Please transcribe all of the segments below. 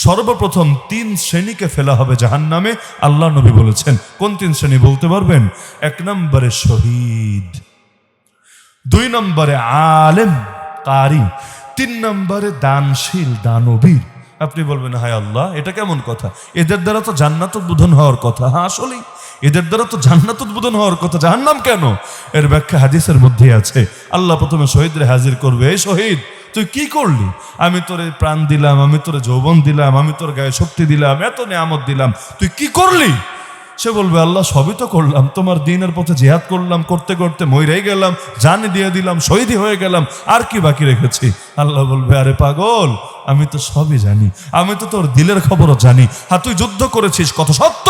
সর্বপ্রথম 3 শ্রেণীকে ফেলা হবে জাহান্নামে। আল্লাহ নবী বলেছেন কোন 3 শ্রেণী বলতে পারবেন? 1 নম্বরে শহীদ, 2 নম্বরে আলেম কারি, 3 নম্বরে দানশীল দানবীর। আপনি বলবেন হায় আল্লাহ, এটা কেমন কথা? এদের দ্বারা তো জান্নাত উদ্বোধন হওয়ার কথা। হ্যাঁ, আসলেই এদের দ্বারা তো জান্নাত উদ্বোধন হওয়ার কথা, জাহান্নাম কেন? এর ব্যাখ্যা হাদিসের মধ্যে আছে। আল্লাহ প্রথমে শহীদরে হাজির করবে, এই শহীদ তুই কি করলি? আমি তোরে প্রাণ দিলাম, আমি তোরে যৌবন দিলাম, আমি তোর গায়ে শক্তি দিলাম, এত নেয়ামত দিলাম, তুই কি করলি? সে বলবে আল্লাহ সবই তো করলাম, তোমার দ্বীনের পথে জিহাদ করলাম, করতে করতে মইরাই গেলাম, জান দিয়ে দিলাম, শহীদই হয়ে গেলাম, আর কি বাকি রেখেছি? আল্লাহ বলবে আরে পাগল, আমি তো সবই জানি, আমি তো তোর দিলের খবরও জানি। হ্যাঁ, তুই যুদ্ধ করেছিস, কত সত্য,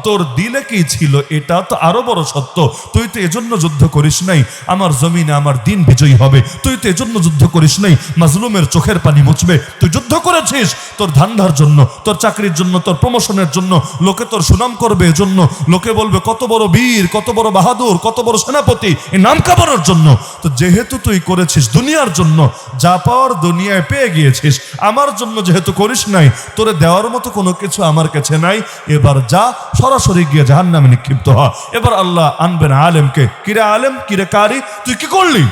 তোর দিলে কি ছিল এটা তো আরো বড় সত্য। তুই তো এজন্য যুদ্ধ করিস নাই আমার জমিনে আমার দিন বিজয়ী হবে, তুই তো এজন্য যুদ্ধ করিস নাই মাজলুমের চোখের পানি মুছবে, তুই যুদ্ধ করেছিস তোর ধান্দার জন্য, তোর চাকরির জন্য, তোর প্রমোশনের জন্য, লোকে তোর সুনাম করবে এজন্য, লোকে বলবে কত বড় বীর, কত বড় বাহাদুর, কত বড় সেনাপতি, এই নাম কাবানোর জন্য। তো যেহেতু তুই করেছিস দুনিয়ার জন্য, যা পাওয়ার দুনিয়ায় পেয়ে গিয়েছিস, আমার জন্য যেহেতু করিস নাই, তোরে দেওয়ার মতো কোনো কিছু আমার কাছে নাই, এবার যা সরাসরি গিয়ে জাহান্নামে নিক্ষিপ্ত হ। এবার আল্লাহ আনবেন আলেমকে, কিরে আলেম, কিরে কারি, তুই কি করলি?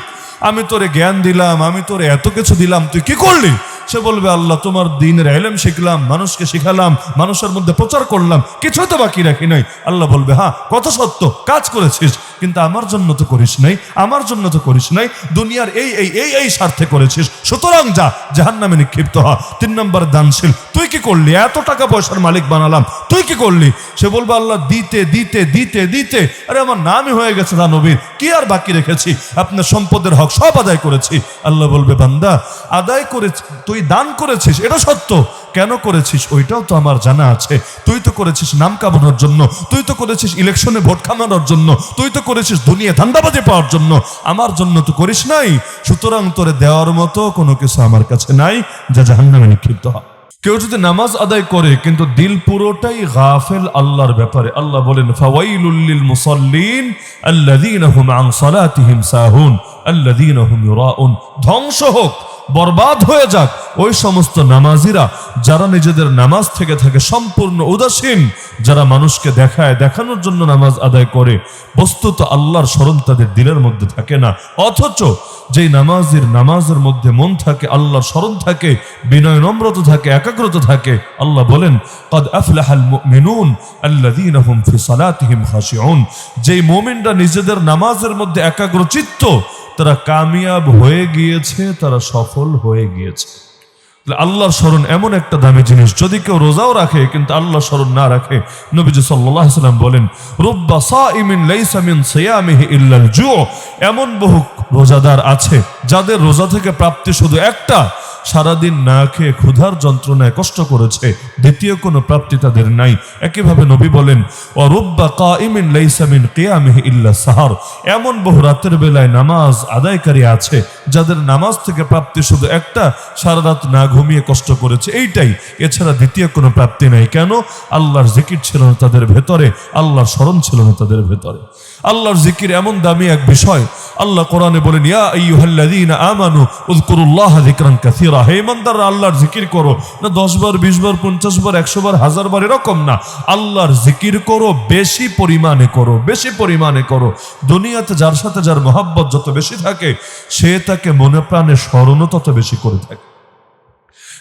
আমি তোরে জ্ঞান দিলাম, আমি তোরে এত কিছু দিলাম, তুই কি করলি? সে বলবে আল্লাহ তোমার দ্বীনের ইলম শিখলাম, মানুষকে শিখালাম, মানুষের মধ্যে প্রচার করলাম, কিছুই তো বাকি রাখি নাই। আল্লাহ বলবে হ্যাঁ কত সত্য, কাজ করেছিস, কিন্তু আমার জন্য তো করিস নাই, আমার জন্য তো করিস নাই, দুনিয়ার এই এই এই এই স্বার্থে করেছিস, সুতরাং যা জাহান্নামে নিক্ষিপ্ত হ। 3 নম্বর দানশীল, তুই কি করলি? এত টাকা পয়সার মালিক বানালাম, তুই কি করলি? সে বলবে আল্লাহ দিতে দিতে দিতে দিতে আরে আমার নামই হয়ে গেছে দানবীর, কি আর বাকি রেখেছি? আপনার সম্পদের হক সব আদায় করেছি। আল্লাহ বলবে বান্দা আদায় করেছি, তুই দান করেছিস এটা সত্য, কেন করেছিস ওইটাও তো আমার জানা আছে। তুই তো করেছিস নাম কামানোর জন্য, তুই তো করেছিস ইলেকশনে ভোট কামানোর জন্য, তুই তো করেছিস দুনিয়া ধান্দাবাজি পাওয়ার জন্য, আমার জন্য তো করিস নাই। সুতরাং তোরে দেওয়ার মতো কোনো কিছু আমার কাছে নাই, যা জাহান্নামে নিক্ষিপ্ত হয়। কেউ যদি নামাজ আদায় করে কিন্তু দিল পুরোটাই গাফেল আল্লাহর ব্যাপারে, আল্লাহ বলেন ফাওয়াইলুল লিল মুসাল্লিন আল্লাযীনা হুম আন সালাতিহিম সাহুন আল্লাযীনা হুম ইউরাউন। ধ্বংস হোক, বরবাদ হয়ে যাক ওই সমস্ত নামাজিরা যারা নিজেদের নামাজ থেকে থাকে সম্পূর্ণ উদাসীন, যারা মানুষকে দেখানোর জন্য নামাজ আদায় করে, বস্তুত আল্লাহর স্মরণ তাদের দিলের মধ্যে থাকে না। অথচ যেই নামাজের মধ্যে মন থাকে, আল্লাহর স্মরণ থাকে, বিনয় নম্রতা থাকে, একাগ্রতা থাকে, আল্লাহ বলেন ক্বাদ আফলাহাল মুমিনুন আল্লাযীনা হুম ফি সালাতিহিম খাশিউন। যেই মুমিনরা নিজেদের নামাজের মধ্যে একাগ্রচিত্ত, তারা কামিয়াব হয়ে গিয়েছে, তারা সফল হয়ে গিয়েছে। আল্লাহর স্মরণ এমন একটা দামি জিনিস, যদি কেউ রোজাও রাখে কিন্তু আল্লাহর স্মরণ না রাখে, নবীজি সাল্লাল্লাহু আলাইহি ওয়াসাল্লাম বলেন রুব্বা সাইমিন লাইসা মিন সিয়ামিহি ইল্লাল জু। এমন বহু রোজাদার আছে যাদের রোজা থেকে প্রাপ্তি শুধু একটা, সারাদিন না খেয়ে ক্ষুধার যন্ত্রণায় কষ্ট করেছে, দ্বিতীয় কোনো প্রাপ্তি তাদের নাই। একইভাবে নবী বলেন ওয়া রুব্বা কাইমিন লাইসা মিন কিয়ামিহি ইল্লা সাহার। এমন বহু রাতের বেলায় নামাজ আদায়কারী আছে যাদের নামাজ থেকে প্রাপ্তি শুধু একটা, সারা রাত না ঘুমিয়ে কষ্ট করেছে, এইটাই, এছাড়া দ্বিতীয় কোনো প্রাপ্তি নাই। কেন? আল্লাহর জিকির ছিল না তাদের ভেতরে, আল্লাহর স্মরণ ছিল না তাদের ভেতরে। আল্লাহর জিকির এমন দামি এক বিষয়, আল্লাহ কোরআনে বলেন ইয়া আইয়ুহাল্লাযীনা আমানু উযকুরুল্লাহা যিকরান কাসীরা। হে ইমানদাররা আল্লাহর জিকির করো, না 10 বার 20 বার 50 বার 100 বার 1000 বার এরকম না, আল্লাহর জিকির করো, বেশি পরিমাণে করো, বেশি পরিমাণে করো। দুনিয়াতে যার সাথে যার মহব্বত যত বেশি থাকে, সে তাকে মনে প্রাণে স্মরণও তত বেশি করে থাকে।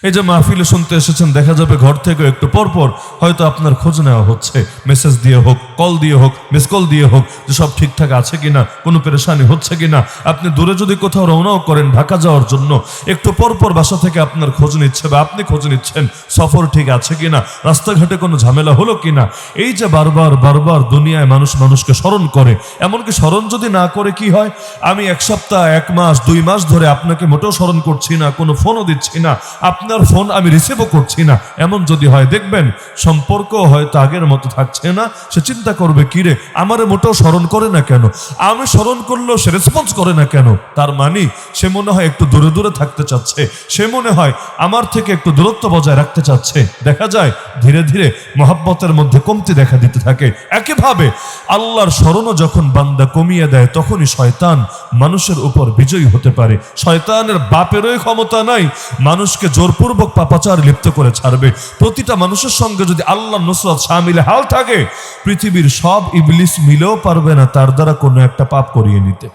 এই যে মাহফিলে শুনতে এসেছেন, দেখা যাবে ঘর থেকে একটু পরপর হয়তো আপনার খোঁজ নেওয়া হচ্ছে, মেসেজ দিয়ে হোক, কল দিয়ে হোক, মিস কল দিয়ে হোক, যে সব ঠিকঠাক আছে কিনা, কোনো পেরেশানি হচ্ছে কিনা। আপনি দূরে যদি কোথাও রওনাও করেন ঢাকা যাওয়ার জন্য, একটু পরপর বাসা থেকে আপনার খোঁজ নিচ্ছে বা আপনি খোঁজ নিচ্ছেন সফর ঠিক আছে কিনা, রাস্তাঘাটে কোনো ঝামেলা হলো কিনা। এই যে বারবার বারবার দুনিয়ায় মানুষ মানুষকে স্মরণ করে, এমনকি স্মরণ যদি না করে কি হয়, আমি 1 সপ্তাহ 1 মাস 2 মাস ধরে আপনাকে মোটেও স্মরণ করছি না, কোনো ফোনও দিচ্ছি না, আপনার ফোন আমি রিসিভও করছি না, এমন যদি হয় দেখবেন সম্পর্ক হয়তো আগের মতো থাকছে না। সে চিন্তা করবে কিরে আমারে মোটেও স্মরণ করে না কেন, আমি স্মরণ করলেও সে রেসপন্স করে না কেন। তার মানে সে মনে হয় একটু দূরে দূরে থাকতে চাচ্ছে, সে মনে হয় আমার থেকে একটু দূরত্ব বজায় রাখতে চাচ্ছে। দেখা যায় ধীরে ধীরে মহব্বতের মধ্যে কমতি দেখা দিতে থাকে। একইভাবে আল্লাহর স্মরণও যখন বান্দা কমিয়ে দেয়, তখনই শয়তান মানুষের উপর বিজয়ী হতে পারে। শয়তানের বাপেরই ক্ষমতা নাই মানুষকে জোর জোরপূর্বক পাপাচার লিপ্ত করে ছাড়বে। প্রতিটা মানুষের সঙ্গে যদি আল্লাহ নুসরত শামিল হাল থাকে, পৃথিবীর সব ইবলিস মিলেও পারবে না তার দ্বারা কোনো একটা পাপ করিয়ে নিতে।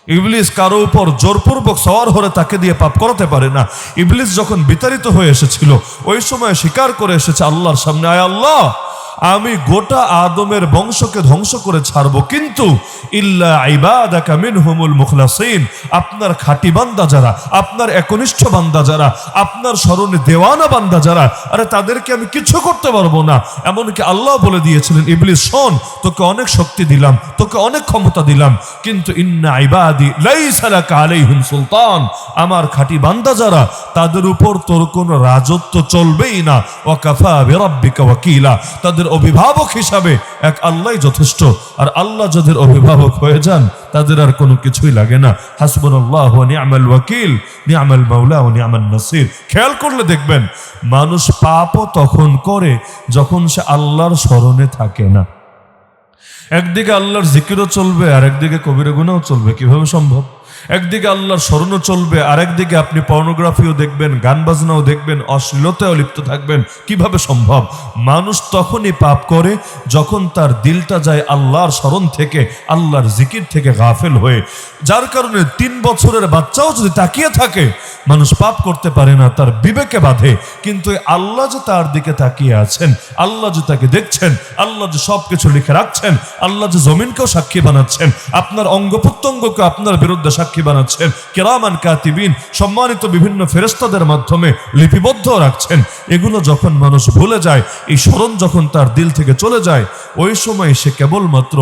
ইবলিস কারো উপর জোরপূর্বক সওয়ার হয়ে তাকে দিয়ে পাপ করাতে পারে না। ইবলিস যখন বিতাড়িত হয়ে এসেছিল, ওই সময় স্বীকার করে এসেছে আল্লাহর সামনে, আয় আল্লাহ, আমি গোটা আদমের বংশকে ধ্বংস করে ছাড়বো, কিন্তু ইল্লা ইবাদাকা মিনহুমুল মুখলাসিন, আপনার খাঁটি বান্দা যারা, আপনার একনিষ্ঠ বান্দা যারা, আপনার স্মরণে দেওয়ানা বান্দা যারা, আরে তাদেরকে আমি কিছু করতে পারবো না। এমনকি আল্লাহ বলে দিয়েছিলেন, ইবলিস শোন, তোকে অনেক শক্তি দিলাম, তোকে অনেক ক্ষমতা দিলাম, কিন্তু ইন্না ইবাদি লাইসা লাকা আলাইহিম সুলতান, আমার খাঁটি বান্দা যারা, তাদের উপর তোর কোনো রাজত্ব চলবেই না। ওয়া কাফা বিরাব্বিকা ওয়াকিলা, তাদের অভিভাবক হিসাবে এক আল্লাহই যথেষ্ট। আর আল্লাহ যাদের অভিভাবক হয়ে যান, তাদের আর কোনো কিছুই লাগে না। হাসবুনাল্লাহু ওয়া নি'মাল ওয়াকিল, নি'মাল মাওলা ওয়া নি'মান নাসির। খেয়াল করলে দেখবেন, মানুষ পাপও তখন করে যখন সে আল্লাহর স্মরণে থাকে না। একদিকে আল্লাহর জিকিরও চলবে, আর একদিকে কবিরা গুনাহও চলবে। কিভাবে সম্ভব? একদিকে আল্লাহর স্মরণও চলবে, আর একদিকে আপনি পর্নোগ্রাফিও দেখবেন, গান বাজনাও দেখবেন, অশ্লীলতায়ও লিপ্ত থাকবেন। কিভাবে সম্ভব? মানুষ তখনই পাপ করে যখন তার দিলটা যায় আল্লাহর স্মরণ থেকে, আল্লাহর জিকির থেকে গাফেল হয়ে। যার কারণে 3 বছরের বাচ্চাও যদি তাকিয়ে থাকে, মানুষ পাপ করতে পারে না, তার বিবেকে বাঁধে। কিন্তু আল্লাহ যে তার দিকে তাকিয়ে আছেন, আল্লাহ যে তাকে দেখছেন, আল্লাহ যে সবকিছু লিখে রাখছেন, আল্লাহ যে জমিনকেও সাক্ষী বানাচ্ছেন, আপনার অঙ্গ প্রত্যঙ্গকে আপনার বিরুদ্ধে সাক্ষী বানাচ্ছেন, কিরামান কাতিবিন সম্মানিত বিভিন্ন ফেরেশতাদের মাধ্যমে লিপিবদ্ধ রাখছেন, এগুলো যখন মানুষ ভুলে যায়, এই স্মরণ যখন তার দিল থেকে চলে যায়, ওই সময় সে কেবলমাত্র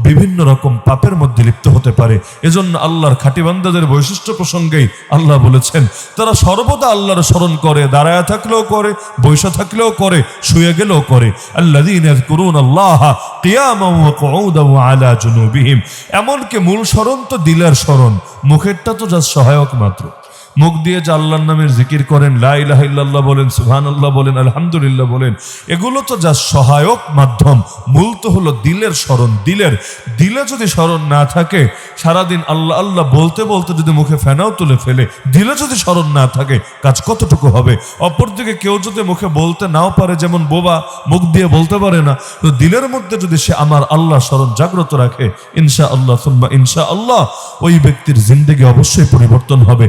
বিভিন্ন রকম পাপের মধ্যে লিপ্ত হতে পারে। এজন্য আল্লাহর খাঁটি বান্দাদের বৈশিষ্ট্য প্রসঙ্গেই আল্লাহ বলেছেন, তারা সর্বদা আল্লাহর স্মরণ করে, দাঁড়ায় থাকলেও করে, বসে থাকলেও করে, শুয়ে গেলেও করে। আল্লাযীনা ইয়াযকুরুনাল্লাহা কিয়ামান ওয়া কুউদান ওয়া আলা জুনুবিহিম। এমনকি মূল স্মরণ তো দিলের স্মরণ, মুখেরটা তো যা সহায়ক মাত্র। মুখ দিয়ে যে আল্লাহর নামের জিকির করেন, লা ইলাহা ইল্লাল্লাহ বলেন, সুবহানাল্লাহ বলেন, আলহামদুলিল্লাহ বলেন, এগুলো তো যা সহায়ক মাধ্যম। মূল তো হলো দিলের স্মরণ। দিলে যদি স্মরণ না থাকে, সারাদিন আল্লাহ আল্লাহ বলতে বলতে যদি মুখে ফেনাও তুলে ফেলে, দিলে যদি স্মরণ না থাকে, কাজ কতটুকু হবে? অপরদিকে কেউ যদি মুখে বলতে নাও পারে, যেমন বোবা মুখ দিয়ে বলতে পারে না, তো দিলের মধ্যে যদি সে আমার আল্লাহ স্মরণ জাগ্রত রাখে, ইনশাআল্লাহ সুম্মা ইনশাআল্লাহ, ওই ব্যক্তির জিন্দেগি অবশ্যই পরিবর্তন হবে।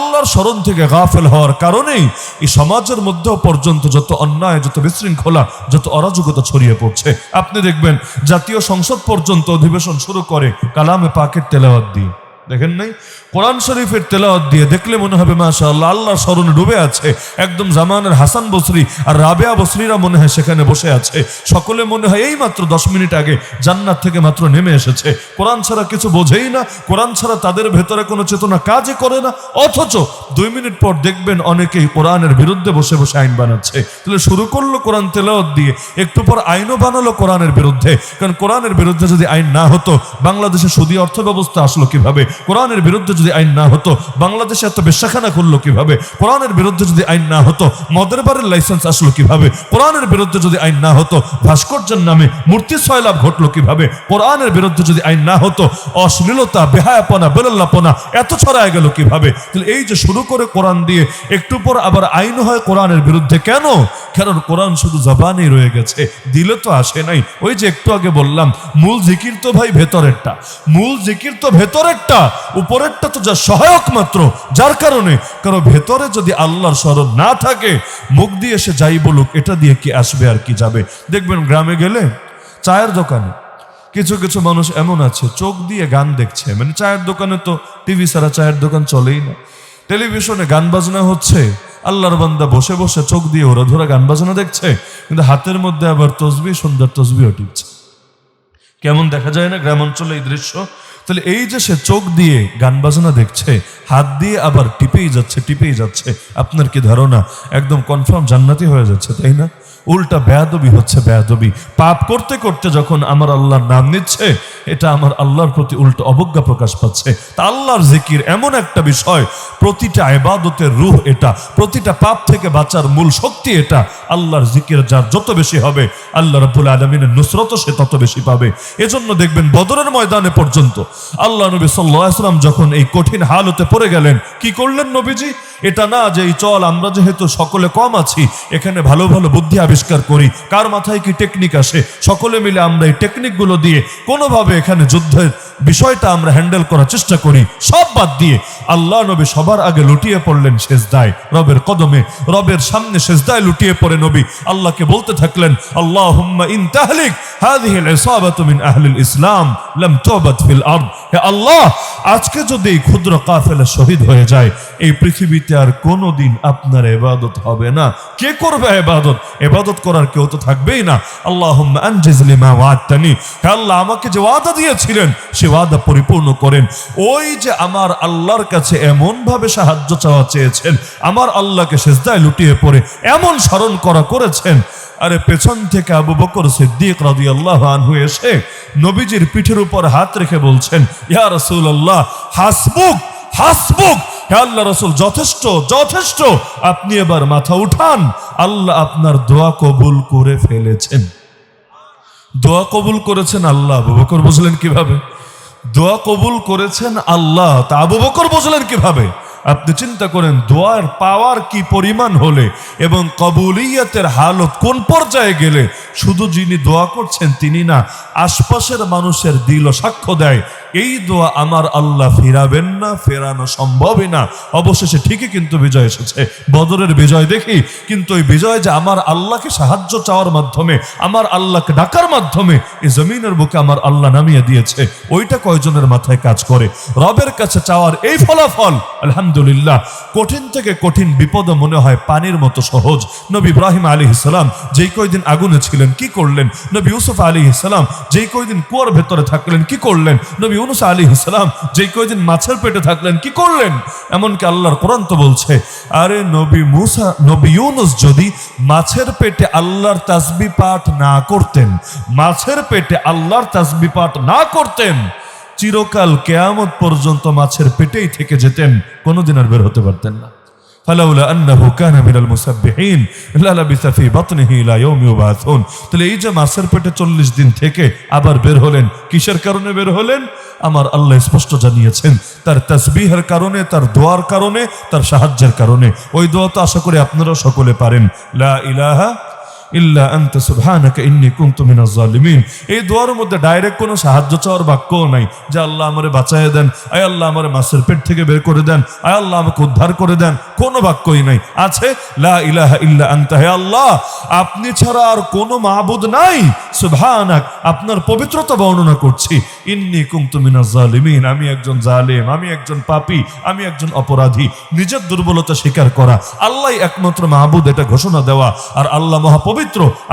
আল্লাহর স্মরণ থেকে গাফেল হওয়ার কারণেই এই সমাজের মধ্যেও পর্যন্ত যত অন্যায়, যত বিশৃঙ্খলা, যত অরাজকতা ছড়িয়ে পড়ছে। আপনি দেখবেন জাতীয় সংসদ পর্যন্ত অধিবেশন শুরু করে কালামে পাকের তেলাওয়াত দিয়ে, দেখেন নাই? কোরআন শরীফের তেলাওয়াত দিয়ে দেখলে মনে হবে মাশাআল্লাহ, আল্লাহর স্মরণে ডুবে আছে। একদম জামানের হাসান বসরি আর রাবেয়া বসরিরা মনে হয় সেখানে বসে আছে। সকলে মনে হয় এই মাত্র 10 মিনিট আগে জান্নাত থেকে মাত্র নেমে এসেছে। কোরআন ছাড়া কিছু বোঝেই না, কোরআন ছাড়া তাদের ভেতরে কোনো চেতনা কাজই করে না। অথচ 2 মিনিট পর দেখবেন অনেকেই কোরআনের বিরুদ্ধে বসে বসে আইন বানাচ্ছে। তাহলে শুরু করলো কোরআন তেলাওয়াত দিয়ে, একটু পর আইনও বানালো কোরআনের বিরুদ্ধে। কারণ কোরআনের বিরুদ্ধে যদি আইন না হতো, বাংলাদেশে সুদী অর্থ ব্যবস্থা আসলো কিভাবে? কোরআনের বিরুদ্ধে যদি আইন না হতো, বাংলাদেশে এত বেশ্যাখানা করলো কিভাবে? কোরআনের বিরুদ্ধে যদি আইন না হতো, মদের বারের লাইসেন্স আসলো কিভাবে? কোরআনের বিরুদ্ধে যদি আইন না হতো, ভাস্কর্যের নামে মূর্তি সয়লাভ ঘটলো কিভাবে? কোরআনের বিরুদ্ধে যদি আইন না হতো, অশ্লীলতা, বেহায়াপনা, বেলাল্লাপনা এত ছড়ায় গেল কিভাবে? তাহলে এই যে শুরু করে কোরআন দিয়ে, একটু পর আবার আইন হয় কোরআনের বিরুদ্ধে। কেন? কারণ কোরআন শুধু জবানেই রয়ে গেছে, দিলে তো আসে নাই। ওই যে একটু আগে বললাম, মূল জিকির তো ভাই ভেতরেরটা, মূল জিকির তো ভেতরেরটা, উপরেরটা তো যা সহায়ক মাত্র। যার কারণে কারো ভেতরে যদি আল্লাহর স্মরণ না থাকে, মুখ দিয়ে সে যাই বলুক, এটা দিয়ে কি আসবে আর কি যাবে? দেখবেন গ্রামে গেলে চায়ের দোকানে কিছু কিছু মানুষ এমন আছে, চোখ দিয়ে গান দেখছে। মানে চায়ের দোকানে তো টিভি ছাড়া চায়ের দোকান চলেই না, টেলিভিশনে গান বাজনা হচ্ছে, আল্লাহর বান্দা বসে বসে চোখ দিয়ে ওরা ধরা গান বাজনা দেখছে, কিন্তু হাতের মধ্যে আবার তসবিহ, সুন্দর তসবিহ টিপছে। কেমন দেখা যায় না গ্রামাঞ্চলে এই দৃশ্য? তাহলে এই যে সে চোখ দিয়ে গান বাজনা দেখছে, হাত দিয়ে আবার টিপেই যাচ্ছে, আপনার কি ধারণা একদম কনফার্ম জান্নাতি হয়ে যাচ্ছে, তাই না? উল্টা বেয়াদবি হচ্ছে, বেয়াদবি। পাপ করতে করতে যখন আমার আল্লাহর নাম নিচ্ছে, এটা আমার আল্লাহর প্রতি উল্টো অবজ্ঞা প্রকাশ পাচ্ছে। তা আল্লাহর জিকির এমন একটা বিষয়, প্রতিটা ইবাদতের রূহ এটা, প্রতিটা পাপ থেকে বাঁচার মূল শক্তি এটা। আল্লাহর জিকির যার যত বেশি হবে, আল্লাহ রাব্বুল আলামিনের নুসরত সে তত বেশি পাবে। এজন্য দেখবেন বদরের ময়দানে পর্যন্ত আল্লাহ নবী সাল্লাল্লাহু আলাইহি ওয়াসাল্লাম যখন এই কঠিন হালতে পড়ে গেলেন, কি করলেন নবীজি? এটা না যে এই চল আমরা যেহেতু সকলে কম আছি এখানে ভালো ভালো বুদ্ধি আবিষ্কার করি, কার মাথায় কি টেকনিক আসে, সকলে মিলে আমরা এই টেকনিকগুলো দিয়ে কোনোভাবে এখানে যুদ্ধের বিষয়টা আমরা হ্যান্ডেল করার চেষ্টা করি। সব বাদ দিয়ে আল্লাহ নবী সবার আগে লুটিয়ে পড়লেন সেজদায়, রবের কদমে, রবের সামনে সেজদায় লুটিয়ে পড়ে নবী আল্লাহকে বলতে থাকলেন, আল্লাহুম্মা ইন তাহলিক হাযিহিল ইসাবাতু মিন আহলিল ইসলাম লাম তুবাদ ফিল আরদ। হে আল্লাহ, আজকে যদি এই ক্ষুদ্র কাফেলা শহীদ হয়ে যায়, এই পৃথিবীতে আর কোনোদিন আপনার ইবাদত হবে না। কে করবে ইবাদত? ইবাদত করার কেউ তো থাকবেই না। আল্লাহুম্মা আনজিজ লিমা ওয়া'আদতানি। হে আল্লাহ, আমাকে যে ওয়াদা দিয়েছিলেন সে ওয়াদা পরিপূর্ণ করেন। ওই যে আমার আল্লাহর কাছে এমন ভাবে সাহায্য চাওয়া চেয়েছেন, আমার আল্লাহকে সিজদায় লুটিয়ে পড়ে এমন স্মরণ করেছেন। আরে পেছন থেকে আবু বকর সিদ্দিক রাদিয়াল্লাহু আনহু এসে নবীজির পিঠের উপর হাত রেখে বলছেন, ইয়া রাসূলুল্লাহ হাসবুক হাসবুক। হে আল্লাহ রাসূল, যথেষ্ট যথেষ্ট, আপনি এবার মাথা উঠান, আল্লাহ আপনার দোয়া কবুল করে ফেলেছেন। দোয়া কবুল করেছেন আল্লাহ। আবু বকর বুঝলেন কিভাবে? দোয়া কবুল করেছেন আল্লাহ, তা আবু বকর বুঝলেন কিভাবে? আপনি চিন্তা করেন দোয়ার পাওয়ার কি পরিমাণ হলে এবং কবুলিয়তের হালত কোন পর্যায়ে গেলে শুধু যিনি দোয়া করছেন তিনি না, আশপাশের মানুষের দিলও সাক্ষ্য দেয় এই দোয়া আমার আল্লাহ ফিরাবেন না, ফেরানো সম্ভবই না। অবশেষে ঠিকই কিন্তু বিজয় এসেছে। বদরের বিজয় দেখি, কিন্তু ওই বিজয় যে আমার আল্লাহকে সাহায্য চাওয়ার মাধ্যমে, আমার আল্লাহকে ডাকার মাধ্যমে এই জমিনের বুকে আমার আল্লাহ নামিয়ে দিয়েছে, ওইটা কয়জনের মাথায় কাজ করে? রবের কাছে চাওয়ার এই ফলাফল আলহামদুলিল্লাহ। কঠিন থেকে কঠিন বিপদ মনে হয় পানির মতো সহজ। নবী ইব্রাহিম আলাইহিস সালাম যেই কয়দিন আগুনে ছিলেন কি করলেন? নবী ইউসুফ আলাইহিস সালাম যেই কয়দিন কুয়ার ভেতরে থাকলেন কি করলেন? নবী ইউনুস আলাইহিস সালাম যেই কয়দিন মাছের পেটে থাকলেন কি করলেন? এমনকি আল্লাহর কোরআন তো বলছে, আরে নবী ইউনুস যদি মাছের পেটে আল্লাহর তাসবিহ পাঠ না করতেন, মাছের পেটে আল্লাহর তাসবিহ পাঠ না করতেন, চিরকাল কিয়ামত পর্যন্ত মাছের পেটেই থেকে যেতেন, কোনোদিন আর বের হতে পারতেন না। ফালাউলা আন্নাহু কানা মিনাল মুসাব্বিহিন লালাবিসা ফি বাতনিহি ইলা ইয়াউমি ইউবাসুন। তাহলে এই যে মাছের পেটে 40 দিন থেকে আবার বের হলেন, কিসের কারণে বের হলেন? আমার আল্লাহ স্পষ্ট জানিয়েছেন, তার তাসবিহের কারণে, তার দোয়ার কারণে, তার সাহায্যের কারণে। ওই দোয়া তো আশা করি আপনারা সকলে পারেন, লা ইলাহা ইল্লা আনতা সুবহানাকা ইন্নী কুনতু মিনাজ জালিমিন। এই দোয়ার মধ্যে ডাইরেক্ট কোনো সাহায্য চাওয়ার বাক্যও নাই যে আল্লাহ আমারে বাঁচায় দেন, আয় আল্লাহ আমারে মাছের পেট থেকে বের করে দেন, আয় আল্লাহ আমাকে উদ্ধার করে দেন, কোনো বাক্যই নাই। আছে লা ইলাহা ইল্লা আনতা, হে আল্লাহ আপনি ছাড়া আর কোনো মাবুদ নাই, সুবহানাক আপনার পবিত্রতা বর্ণনা করছি, ইন্নী কুনতু মিনাজ জালিমিন আমি একজন জালেম, আমি একজন পাপী, আমি একজন অপরাধী। নিজের দুর্বলতা স্বীকার করা, আল্লাহই একমাত্র মাহবুদ এটা ঘোষণা দেওয়া, আর আল্লাহ মহাপবিত্র,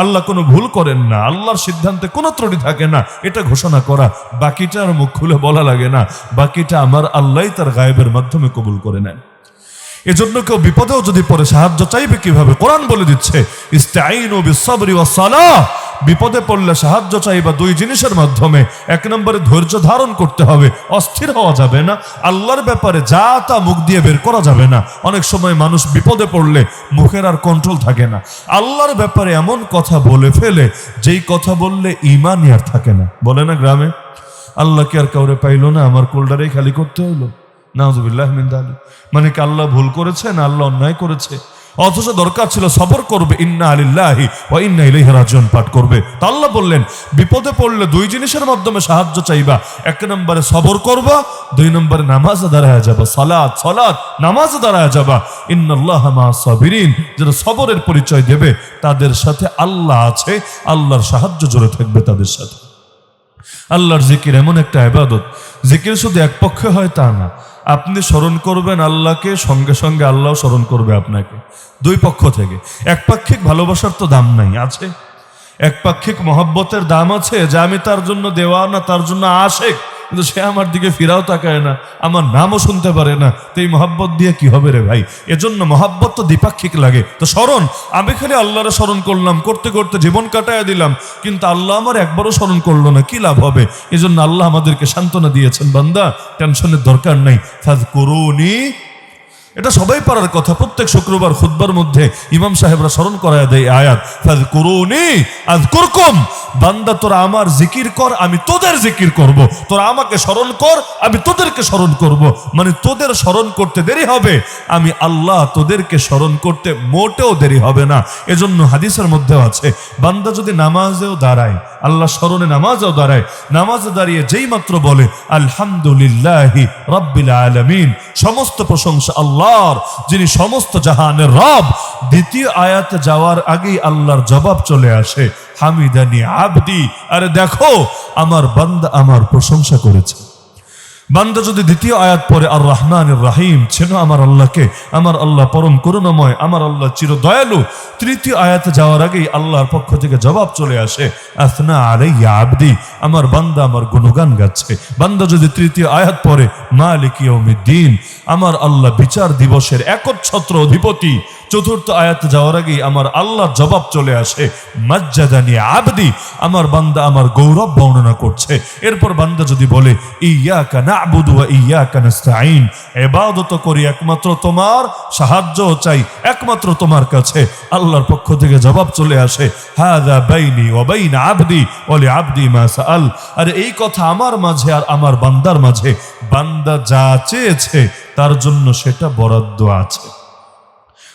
আল্লাহ কোনো ভুল করেন না, আল্লাহর সিদ্ধান্তে কোনো ত্রুটি থাকে না, এটা ঘোষণা করা। বাকিটা আর মুখ খুলে বলা লাগে না, বাকিটা আমার আল্লাহই তার গায়েবের মাধ্যমে কবুল করে নেন। এজন্য কেউ বিপদেও যদি পড়ে সাহায্য চাইবে কিভাবে? কোরআন বলে দিচ্ছে, ইস্তাঈনু বিস-সাবরি ওয়াস-সালাহ। বিপদে পড়লে সাহায্য চাইবা দুই জিনিসের মাধ্যমে। এক নম্বরে ধৈর্য ধারণ করতে হবে, অস্থির হওয়া যাবে না। আল্লাহর ব্যাপারে যা তা মুখ দিয়ে বের করা যাবে না। অনেক সময় মানুষ বিপদে পড়লে মুখের আর কন্ট্রোল থাকে না, আল্লাহর ব্যাপারে এমন কথা বলে ফেলে যেই কথা বললে ঈমানই আর থাকে না। বলে না গ্রামে, আল্লাহকে আর কাউরে পাইলো না, আমার কোলডারেই খালি করতে হইলো। নাউযুবিল্লাহি মিন যালিক। মানে কি আল্লাহ ভুল করেছে না আল্লাহ অন্যায় করেছে? অথচ দরকার ছিল সবর করবে, ইন্না লিল্লাহি ওয়া ইন্না ইলাইহি রাজিউন পাঠ করবে। তা আল্লাহ বললেন বিপদে পড়লে দুই জিনিসের মাধ্যমে সাহায্য চাইবা। এক নম্বরে সবর করবা, দুই নম্বরে নামাজে দাঁড়ায় যাবা। সালাত নামাজে দাঁড়ায় যাবা। ইন্নাল্লাহা মা'আস সাবিরিন, যারা সবরের পরিচয় দেবে তাদের সাথে আল্লাহ আছে, আল্লাহর সাহায্য জড়ে থাকবে তাদের সাথে। আল্লাহর জিকির এমন একটা ইবাদত, জিকির শুধু এক পক্ষে হয় তা না, আপনি স্মরণ করবেন আল্লাহকে, সঙ্গে সঙ্গে আল্লাহ স্মরণ করবে আপনাকে, দুই পক্ষ থেকে। একপাক্ষিক ভালোবাসার তো দাম নাই, আছে একপাক্ষিক মহব্বতের দাম আছে, যে আমি তার জন্য দেওয়ানা, তার জন্য আশেক, কিন্তু সে আমার দিকে ফিরাও তাকায় না, আমার নামও শুনতে পারে না, তো এই মহব্বত দিয়ে কি হবে রে ভাই? এজন্য মহব্বত তো দ্বিপাক্ষিক লাগে। তো স্মরণ, আমি খালি আল্লাহরে স্মরণ করলাম, করতে করতে জীবন কাটায় দিলাম, কিন্তু আল্লাহ আমার একবারও স্মরণ করলো না, কি লাভ হবে? এজন্য আল্লাহ আমাদেরকে সান্ত্বনা দিয়েছেন, বান্দা টেনশনের দরকার নাই, ফাযকুরুনি, এটা সবাই পারার কথা। প্রত্যেক শুক্রবার খুতবার মধ্যে ইমাম সাহেবরা স্মরণ করায় দেয় আয়াত, ফাযকুরুনি আযকুরকুম। বান্দা তোরা আমার জিকির কর, আমি তোদের জিকির করব। তোরা আমাকে স্মরণ কর, আমি তোদেরকে স্মরণ করব। মানে তোদের স্মরণ করতে দেরি হবে, আমি আল্লাহ তোদেরকে স্মরণ করতে মোটেও দেরি হবে না। এজন্য হাদিসের মধ্যেও আছে, বান্দা যদি নামাজেও দাঁড়ায়, আল্লাহ স্মরণে নামাজেও দাঁড়ায়, নামাজে দাঁড়িয়ে যেই মাত্র বলে আলহামদুলিল্লাহি রাব্বিল আলামিন, সমস্ত প্রশংসা আল্লাহর, যিনি সমস্ত জাহানের রব, দ্বিতীয় আয়াতে যাওয়ার আগেই আল্লাহর জবাব চলে আসে, হামিদানি আবদি, আরে দেখো আমার বান্দা আমার প্রশংসা করেছে। বান্দা যদি দ্বিতীয় আয়াত পড়ে আর রহমানির রহিম, চেনো আমার আল্লাহকে, আমার আল্লাহ পরম করুণাময়, আমার আল্লাহ চির দয়ালু, তৃতীয় আয়াতে যাওয়ার আগেই আল্লাহর পক্ষ থেকে জবাব চলে আসে, আসনা আলাইয়া আবদি, আমার বান্দা আমার গুণগান গাচ্ছে। বান্দা যদি তৃতীয় আয়াত পড়ে মালিক ইয়াউমিদ্দিন, আমার আল্লাহ বিচার দিবসের একচ্ছত্র অধিপতি, চতুর্থ আয়াতে যাওয়ার আগেই আমার আল্লাহর জবাব চলে আসে, মাজ্জাদানি আবদি, আমার বান্দা আমার গৌরব বর্ণনা করছে। এরপর বান্দা যদি বলে ইয়াকা না'বুদু ওয়া ইয়াকা নাস্তাঈন, ইবাদত করি একমাত্র তোমার, সাহায্য চাই একমাত্র তোমার কাছে, আল্লাহর পক্ষ থেকে জবাব চলে আসে, হাযা বাইনি ওয়া বাইনা আবদি ওয়া লিআবদি মা সাআল, আরে এই কথা আমার মাঝে আর আমার বান্দার মাঝে, বান্দা যা চেয়েছে তার জন্য সেটা বরাদ্দ আছে।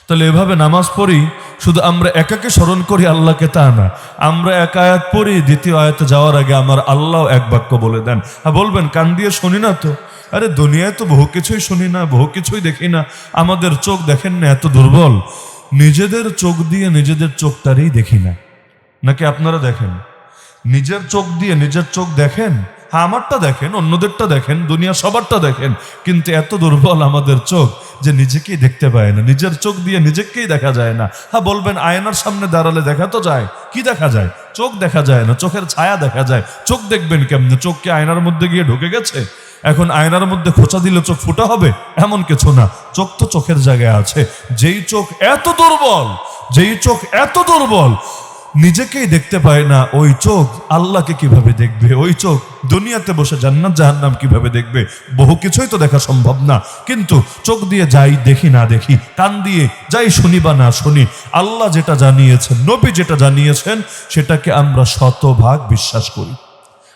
তাহলে এভাবে নামাজ পড়ি, শুধু আমরা একাকে স্মরণ করি আল্লাহকে তা না, আমরা এক আয়াত পড়ি, দ্বিতীয় আয়াতে যাওয়ার আগে আমার আল্লাহ এক বাক্য বলে দেন। হ্যাঁ বলবেন, কান দিয়ে শুনি না তো? আরে দুনিয়ায় তো বহু কিছুই শুনি না, বহু কিছুই দেখি না। আমাদের চোখ দেখেন না এত দুর্বল, নিজেদের চোখ দিয়ে নিজেদের চোখটারই দেখি না। নাকি আপনারা দেখেন? নিজের চোখ দিয়ে নিজের চোখ দেখেন? হ্যাঁ আমারটা দেখেন, অন্যদেরটা দেখেন, দুনিয়া সবারটা দেখেন, কিন্তু এত দুর্বল আমাদের চোখ যে নিজেকেই দেখতে পায় না, নিজের চোখ দিয়ে নিজেকেই দেখা যায় না। হ্যাঁ বলবেন, আয়নার সামনে দাঁড়ালে দেখা তো যায়, কি দেখা যায়? চোখ দেখা যায় না, চোখের ছায়া দেখা যায়। চোখ দেখবেন কেমনে? চোখ কি আয়নার মধ্যে গিয়ে ঢুকে গেছে? এখন আয়নার মধ্যে খোঁচা দিলে চোখ ফুটা হবে? এমন কিছু না, চোখ তো চোখের জায়গায় আছে। যেই চোখ এত দুর্বল, যেই চোখ এত দুর্বল, নিজেকেই দেখতে পায় না, ওই চোখ আল্লাহকে কিভাবে দেখবে? ওই চোখ দুনিয়াতে বসে জান্নাত জাহান্নাম কিভাবে দেখবে? বহু কিছুই তো দেখা সম্ভব না। কিন্তু চোখ দিয়ে যাই দেখি না দেখি, কান দিয়ে যাই শুনি বা না শুনি, আল্লাহ যেটা জানিয়েছেন, নবী যেটা জানিয়েছেন, সেটাকে আমরা শতভাগ বিশ্বাস করি।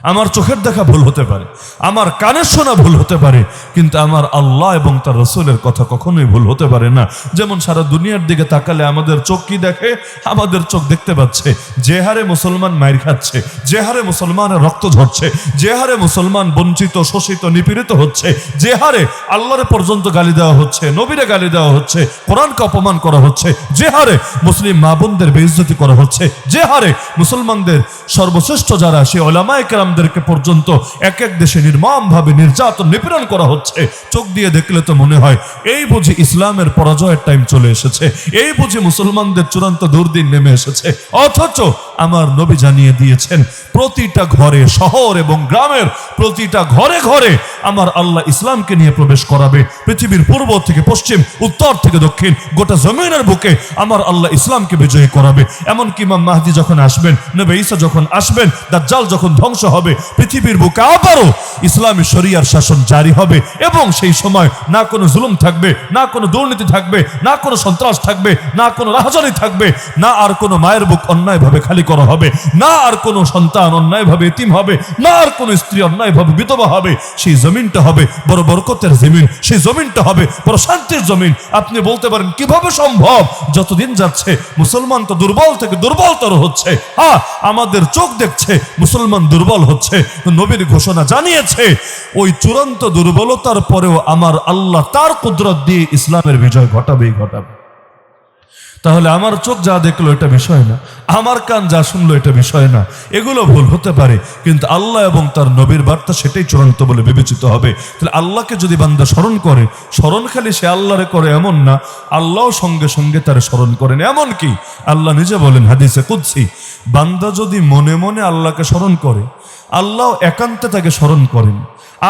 আমার চোখের দেখা ভুল হতে পারে, আমার কানের শোনা ভুল হতে পারে, কিন্তু আমার আল্লাহ এবং তার রসুলের কথা কখনোই ভুল হতে পারে না। যেমন সারা দুনিয়ার দিকে তাকালে আমাদের চোখ কি দেখে? আমাদের চোখ দেখতে পাচ্ছে যে হারে মুসলমান মাইর খাচ্ছে, যে হারে মুসলমানের রক্ত ঝরছে, যে হারে মুসলমান বঞ্চিত, শোষিত, নিপীড়িত হচ্ছে, যে হারে আল্লাহরে পর্যন্ত গালি দেওয়া হচ্ছে, নবীরে গালি দেওয়া হচ্ছে, কোরআনকে অপমান করা হচ্ছে, যে হারে মুসলিম মা বোনদের বেইজ্জতি করা হচ্ছে, যে হারে মুসলমানদের সর্বশ্রেষ্ঠ যারা সে ওলামায়ে কেরামদেরকে পর্যন্ত এক এক দেশে নির্মমভাবে নির্যাতন নিপীড়ন করা হচ্ছে, চোখ দিয়ে দেখলে তো মনে হয় এই বুঝি ইসলামের পরাজয়ের টাইম চলে এসেছে, এই বুঝি মুসলমানদের চূড়ান্ত দুর্দিন নেমে এসেছে। অথচ আমার নবী জানিয়ে দিয়েছেন, প্রতিটা ঘরে, শহর এবং গ্রামের প্রতিটা ঘরে ঘরে আমার আল্লাহ ইসলামকে নিয়ে প্রবেশ করাবে। পৃথিবীর পূর্ব থেকে পশ্চিম, উত্তর থেকে দক্ষিণ, গোটা জমিনের বুকে আমার আল্লাহ ইসলামকে বিজয়ী করাবে। এমনকি ইমাম মাহদী যখন আসবেন, নবী ঈসা যখন আসবেন, দাজ্জাল যখন ধ্বংস হবে, পৃথিবীর বুকে আবারও ইসলামী শরিয়ার শাসন জারি হবে। এবং সেই সময় না কোনো জুলুম থাকবে, না কোনো দুর্নীতি থাকবে, না কোনো সন্ত্রাস থাকবে, না কোনো রাহাজানি থাকবে, না আর কোনো মায়ের বুক অন্যায়ভাবে খালি করা হবে, না আর কোনো সন্তান অন্যায়ভাবে এতিম হবে, না আর কোনো স্ত্রী অন্যায়ভাবে বিধবা হবে। সেই জমিনটা হবে বড় বরকতের জমিন, সেই জমিনটা হবে বড় শান্তির জমিন। আপনি বলতে পারেন কিভাবে সম্ভব? যতদিন যাচ্ছে মুসলমান তো দুর্বল থেকে দুর্বলতর হচ্ছে। হ্যাঁ, আমাদের চোখ দেখছে মুসলমান দুর্বল হচ্ছে। নবীর ঘোষণা জানিয়েছে, ওই চূড়ান্ত দুর্বলতার পরেও আমার আল্লাহ তার কুদরত দিয়ে ইসলামের বিজয় ঘটাবেই ঘটাবে। তাহলে আমার চোখ যা দেখলো এটা বিষয় না, আমার কান যা শুনলো এটা বিষয় না, এগুলো ভুল হতে পারে, কিন্তু আল্লাহ এবং তার নবীর বার্তা সেটাই চূড়ান্ত বলে বিবেচিত হবে। তাহলে আল্লাহকে যদি বান্দা স্মরণ করে, স্মরণ খালি সে আল্লাহরে করে এমন না, আল্লাহ সঙ্গে সঙ্গে তারে স্মরণ করেন। এমন কি আল্লাহ নিজে বলেন হাদিসে কুদসি, বান্দা যদি মনে মনে আল্লাহকে স্মরণ করে, আল্লাহ একান্তে তাকে স্মরণ করেন।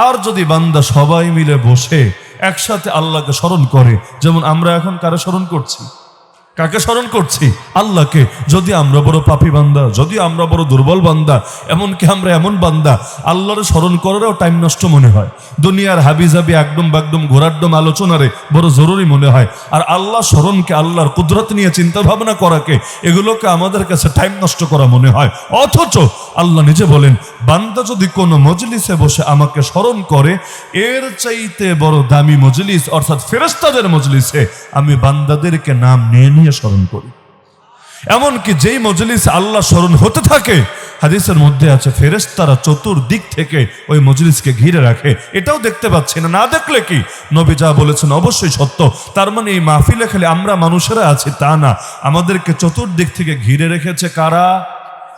আর যদি বান্দা সবাই মিলে বসে একসাথে আল্লাহকে স্মরণ করে, যেমন আমরা এখন কারে স্মরণ করছি? কাকে স্মরণ করছি? আল্লাহকে। যদি আমরা বড় পাপী বান্দা, যদি আমরা বড় দুর্বল বান্দা, এমনকি আমরা এমন বান্দা আল্লাহরে স্মরণ করারও টাইম নষ্ট মনে হয়, দুনিয়ার হাবিজাবি একদম বাকদম ঘোরাড্ডম আলোচনারে বড় জরুরি মনে হয়, আর আল্লাহ স্মরণকে, আল্লাহর কুদরত নিয়ে চিন্তা ভাবনা করাকে, এগুলোকে আমাদের কাছে টাইম নষ্ট করা মনে হয়। অথচ আল্লাহ নিজে বলেন, বান্দা যদি কোনো মজলিসে বসে আমাকে স্মরণ করে, এর চাইতে বড় দামি মজলিস অর্থাৎ ফেরেশতাদের মজলিসে আমি বান্দাদেরকে নাম নিয়ে নিয়ে স্মরণ করি। এমনকি যেই মজলিসে আল্লাহ স্মরণ হতে থাকে, হাদিসের মধ্যে আছে ফেরেশতারা চতুর্দিক থেকে ওই মজলিসকে ঘিরে রাখে। এটাও দেখতে পাচ্ছি না, না দেখলে কি? নবী যা বলেছেন অবশ্যই সত্য। তার মানে এই মাহফিলে খালি আমরা মানুষেরা আছি তা না, আমাদেরকে চতুর্দিক থেকে ঘিরে রেখেছে কারা?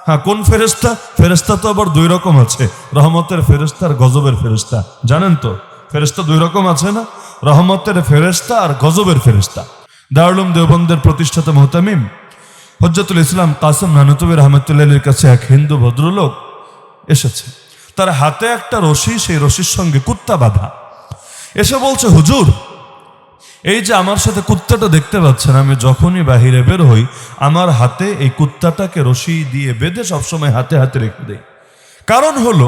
হ্যাঁ, কোন ফেরেশতা? ফেরেশতা তো আবার দুই রকম আছে, রহমতের ফেরেশতা আর গজবের ফেরেশতা। জানেন তো ফেরেশতা দুই রকম আছে না, রহমতের ফেরেশতা আর গজবের ফেরেশতা। দারুল উলুম দেওবন্দের প্রতিষ্ঠাতা মুহতামিম হজ্জাতুল ইসলাম কাসেম নানুতুবি রহমতুল্লাহির কাছে এক হিন্দু ভদ্রলোক এসেছে। তার হাতে একটা রশি, সেই রশির সঙ্গে কুত্তা বাঁধা। এসে বলছে, হুজুর, এই যে আমার সাথে কুত্তাটা দেখতে পাচ্ছেন, আমি যখনই বাহিরে বের হই আমার হাতে এই কুত্তাটাকে রশি দিয়ে বেঁধে সবসময় হাতে হাতে রেখে দেই। কারণ হলো,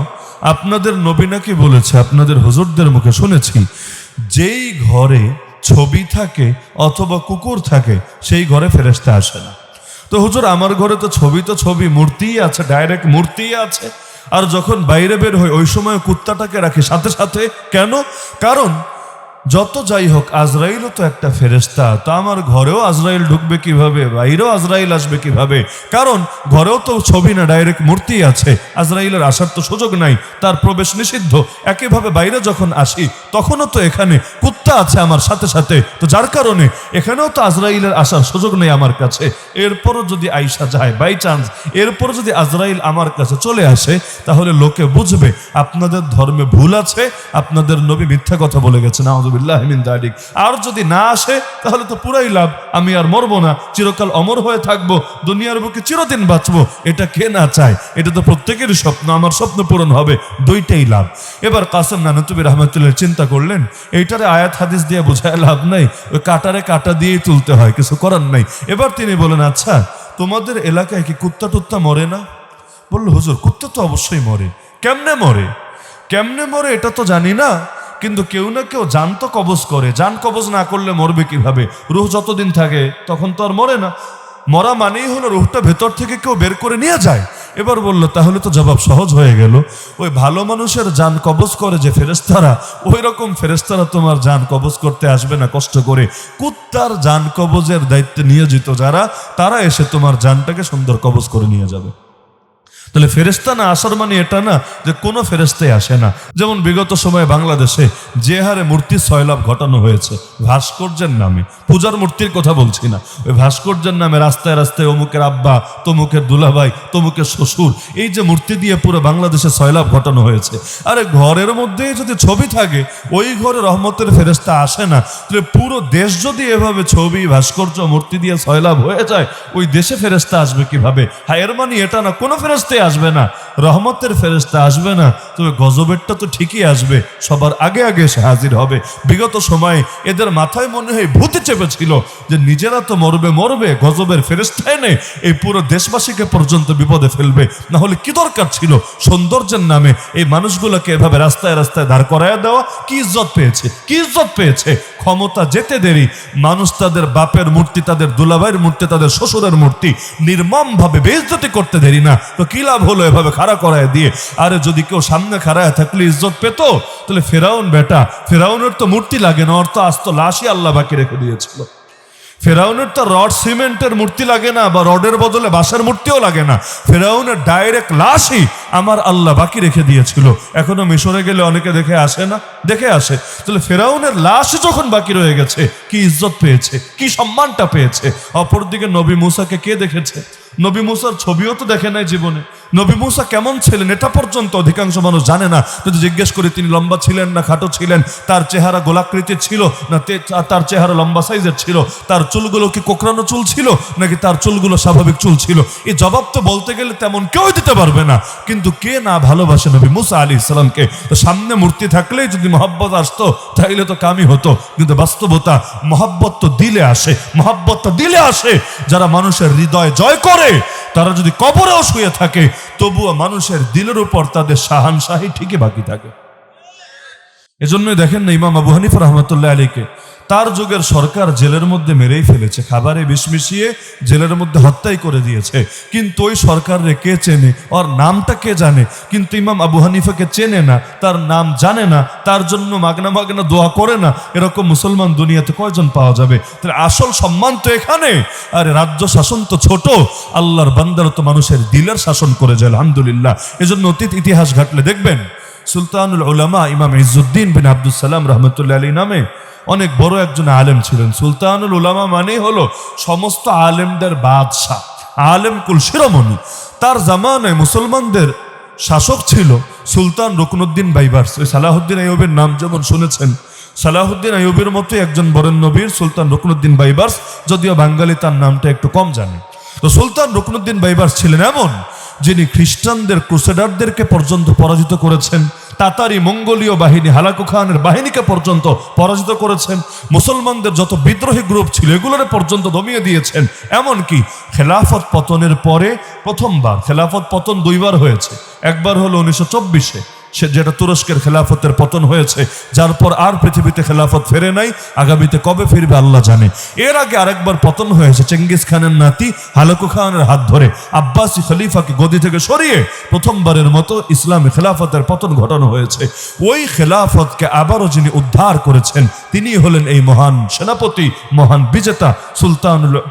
আপনাদের নবী নাকি বলেছে, আপনাদের হুজুরদের মুখে শুনেছি, যেই ঘরে ছবি থাকে অথবা কুকুর থাকে সেই ঘরে ফেরেশতা আসে না। তো হুজুর, আমার ঘরে তো ছবি মূর্তিই আছে, ডাইরেক্ট মূর্তিই আছে, আর যখন বাইরে বের হই ওই সময় কুত্তাটাকে রাখি সাথে সাথে। কেন? কারণ যত যাই হোক আজরাইলও তো একটা ফেরেশতা, তো আমার ঘরেও আজরাইল ঢুকবে কিভাবে, বাইরেও আজরাইল আসবে কিভাবে? কারণ ঘরেও তো ছবি না, ডাইরেক্ট মূর্তি আছে, আজরাইলের আসার তো সুযোগ নাই, তার প্রবেশ নিষিদ্ধ। একইভাবে বাইরে যখন আসি তখনও তো এখানে কুত্তা আছে আমার সাথে সাথে, তো যার কারণে এখানেও তো আজরাইলের আসার সুযোগ নেই আমার কাছে। এরপরও যদি আইসা যায় বাই চান্স, এরপরও যদি আজরাইল আমার কাছে চলে আসে, তাহলে লোকে বুঝবে আপনাদের ধর্মে ভুল আছে, আপনাদের নবী মিথ্যা কথা বলে গেছে, না আর যদি না আসে তাহলে তো পুরাই লাভ, আমি আর মরবো না, চিরকাল অমর হয়ে থাকবো, দুনিয়ার বুকে চিরদিন বাঁচবো। এটা কে না চায়? এটা তো প্রত্যেকেরই স্বপ্ন, আমার স্বপ্ন পূরণ হবে, দুইটাই লাভ। এবার কাসেম নানুতুবি রহমতুল্লাহ চিন্তা করলেন, এইটারে আয়াত হাদিস দিয়ে বোঝায় লাভ নাই, ওই কাটারে কাটা দিয়েই তুলতে হয়, কিছু করার নাই। এবার তিনি বলেন, আচ্ছা তোমাদের এলাকায় কি কুত্তা টুত্তা মরে না? বলল, হুজুর কুত্তা তো অবশ্যই মরে। কেমনে মরে? কেমনে মরে এটা তো জানি না, কিন্তু কেউ না কেউ জান তো কবজ করে, জান কবজ না করলে মরবে কিভাবে? রুহ যতদিন থাকে তখন তো আর মরে না। মরা মানেই হলো রুহটা ভেতর থেকে কেউ বের করে নিয়ে যায়। এবার বলল, তাহলে তো জবাব সহজ হয়ে গেল, ওই ভালো মানুষের জান কবজ করে যে ফেরেশতারা, ওই রকম ফেরেশতারা তোমার জান কবজ করতে আসবে না কষ্ট করে। কুত্তার জান কবজের দায়িত্বে নিয়োজিত যারা, তারা এসে তোমার জানটাকে সুন্দর কবজ করে নিয়ে যাবে। তাহলে ফেরেশতা না আসার মানে এটা না যে কোনো ফেরেশতাই আসে না। যেমন বিগত সময়ে বাংলাদেশে যে হারে মূর্তি সয়লাভ ঘটানো হয়েছে ভাস্কর্যের নামে, পূজার মূর্তির কথা বলছি না, ওই ভাস্কর্যের নামে রাস্তায় রাস্তায় অমুকের আব্বা, তমুকের দুলাভাই, তমুকের শ্বশুর, এই যে মূর্তি দিয়ে পুরো বাংলাদেশে সয়লাভ ঘটানো হয়েছে। আরে ঘরের মধ্যে যদি ছবি থাকে, ওই ঘরে রহমতের ফেরেশতা আসে না, তাহলে পুরো দেশ যদি এভাবে ছবি ভাস্কর্য মূর্তি দিয়ে সয়লাভ হয়ে যায়, ওই দেশে ফেরেশতা আসবে কিভাবে? হ্যাঁ, এর মানে এটা না কোনো ফেরেশতাই আসবে না, রহমতের ফেরেশতা আসবে না, তবে গজবেরটা তো ঠিকই আসবে, সবার আগে আগে এসে হাজির হবে। বিগত সময়ে এদের মাথায় মনে হয় ভূতে চেপেছিল যে নিজেরা তো মরবে, গজবের ফেরেশতা এনে এই পুরো দেশবাসীকে পর্যন্ত বিপদে ফেলবে। না হলে কি দরকার ছিল সৌন্দর্যের নামে এই মানুষগুলোকে এভাবে রাস্তায় রাস্তায় দাঁড় করায় দেওয়া? কি ইজ্জত পেয়েছে, কি ইজ্জত পেয়েছে? ক্ষমতা যেতে দেরি মানুষ তাদের বাপের মূর্তি, তাদের দুলাভাইয়ের মূর্তি, তাদের শ্বশুরের মূর্তি নির্মমভাবে বেইজ্জতি করতে দেরি না, তো কি লাভ হলো এভাবে খাড়া করায় দিয়ে? আরে যদি কেউ সামনে খাড়ায় থাকলে ইজ্জত পেত, তাহলে ফেরাউন বেটা, ফেরাউনের তো মূর্তি লাগে না, ওর তো আস্ত লাশই আল্লাহ বাকি রেখে দিয়েছিল। ফেরাউনের তো রড সিমেন্টের মূর্তি লাগে না, বা রডের বদলে বাঁশের মূর্তিও লাগে না, ফেরাউনের ডাইরেক্ট লাশই আমার আল্লাহ বাকি রেখে দিয়েছিল। এখনো মিশরে গেলে অনেকে দেখে আসে না, দেখে আসে। তাহলে ফেরাউনের লাশ যখন বাকি রয়ে গেছে, কি ইজ্জত পেয়েছে, কি সম্মানটা পেয়েছে। অপরদিকে নবী মুসাকে কে দেখেছে? নবী মুসার ছবিও তো দেখে নাই জীবনে। নবী মুসা কেমন ছিলেন এটা পর্যন্ত অধিকাংশ মানুষ জানে না। যদি জিজ্ঞেস করি তিনি লম্বা ছিলেন না খাটো ছিলেন, তার চেহারা গোলাকৃতির ছিল না তার চেহারা লম্বা সাইজের ছিল, তার চুলগুলো কি কোকড়ানো চুল ছিল নাকি তার চুলগুলো স্বাভাবিক চুল ছিল, এই জবাব তো বলতে গেলে তেমন কেউ দিতে পারবে না। কিন্তু কে না ভালোবাসে নবী মুসা আলাইহিস সালামকে? তো সামনে মূর্তি থাকলেই যদি মহব্বত আসতো তাইলে তো কামই হতো। কিন্তু বাস্তবতা, মহব্বত তো দিলে আসে, মহব্বত দিলে আসে। যারা মানুষের হৃদয় জয় করে তারা যদি কবরেও শুয়ে থাকে তবুও মানুষের দিলের উপর তাদের শাহানশাহী ঠিকই বাকি থাকে। এজন্যই দেখেন না ইমাম আবু হানিফা রাহমাতুল্লাহ আলাইহিকে তার যুগের সরকার জেলের মধ্যে মেরেই ফেলেছে, খাবারে বিষ মিশিয়ে জেলের মধ্যে হত্যাই করে দিয়েছে। কিন্তু ওই সরকারে কে চেনে, ওর নামটা কে জানে? কিন্তু ইমাম আবু হানিফাকে চেনে না, তার নাম জানে না, তার জন্য মাগনা মাগনা দোয়া করে না। এরকম মুসলমান দুনিয়াতে কয়জন পাওয়া যাবে? তাহলে আসল সম্মান তো এখানে। আরে রাজ্য শাসন তো ছোট, আল্লাহর বান্দারা তো মানুষের দিলের শাসন করে যায়, আলহামদুলিল্লাহ। এজন্য অতীত ইতিহাস ঘাটলে দেখবেন সুলতানুল উলামা ইমাম ইজ্জুদ্দিন বিন আব্দুস সালাম রাহমাতুল্লাহ আলাইহি নামে অনেক বড় একজন আলেম ছিলেন। সুলতানুল উলামা মানে হলো সমস্ত আলেমদের বাদশাহ, আলেম কুল শিরোমণি। তার জামানায় মুসলমানদের শাসক ছিল সুলতান রুকনুদ্দিন বাইবার্স। ওই সালাহুদ্দিন আইয়ুবের নাম যেমন শুনেছেন, সালাহুদ্দিন আইয়ুবের মতোই একজন বরেন নবীর সুলতান রুকনুদ্দিন বাইবার্স, যদিও বাঙালি তার নামটা একটু কম জানে। তো সুলতান রুকনুদ্দিন বাইবার্স ছিলেন এমন যিনি খ্রিস্টানদের ক্রুসেডারদেরকে পর্যন্ত পরাজিত করেছেন, তাতারি মঙ্গোলীয় বাহিনী হালাকু খানের বাহিনীকে পর্যন্ত পরাজিত করেছেন, মুসলমানদের যত বিদ্রোহী গ্রুপ ছিল এগুলোর পর্যন্ত দমিয়ে দিয়েছেন। এমনকি খেলাফত পতনের পরে প্রথমবার, খেলাফত পতন দুইবার হয়েছে, একবার হলো 1924-এ, সে যেটা তুরস্কের খেলাফতের পতন হয়েছে, যার পর আর পৃথিবীতে খেলাফত ফেরে নাই। আগামীতে কবে ফিরবে আল্লাহ জানে। এর আগে আরেকবার পতন হয়েছে চেঙ্গিস খানের নাতি হালাকু খানের হাত ধরে আব্বাসি খলিফাকে গদি থেকে সরিয়ে প্রথমবারের মতো ইসলামী খেলাফতের পতন ঘটানো হয়েছে। ওই খেলাফতকে আবারও যিনি উদ্ধার করেছেন তিনি হলেন এই মহান সেনাপতি, মহান বিজেতা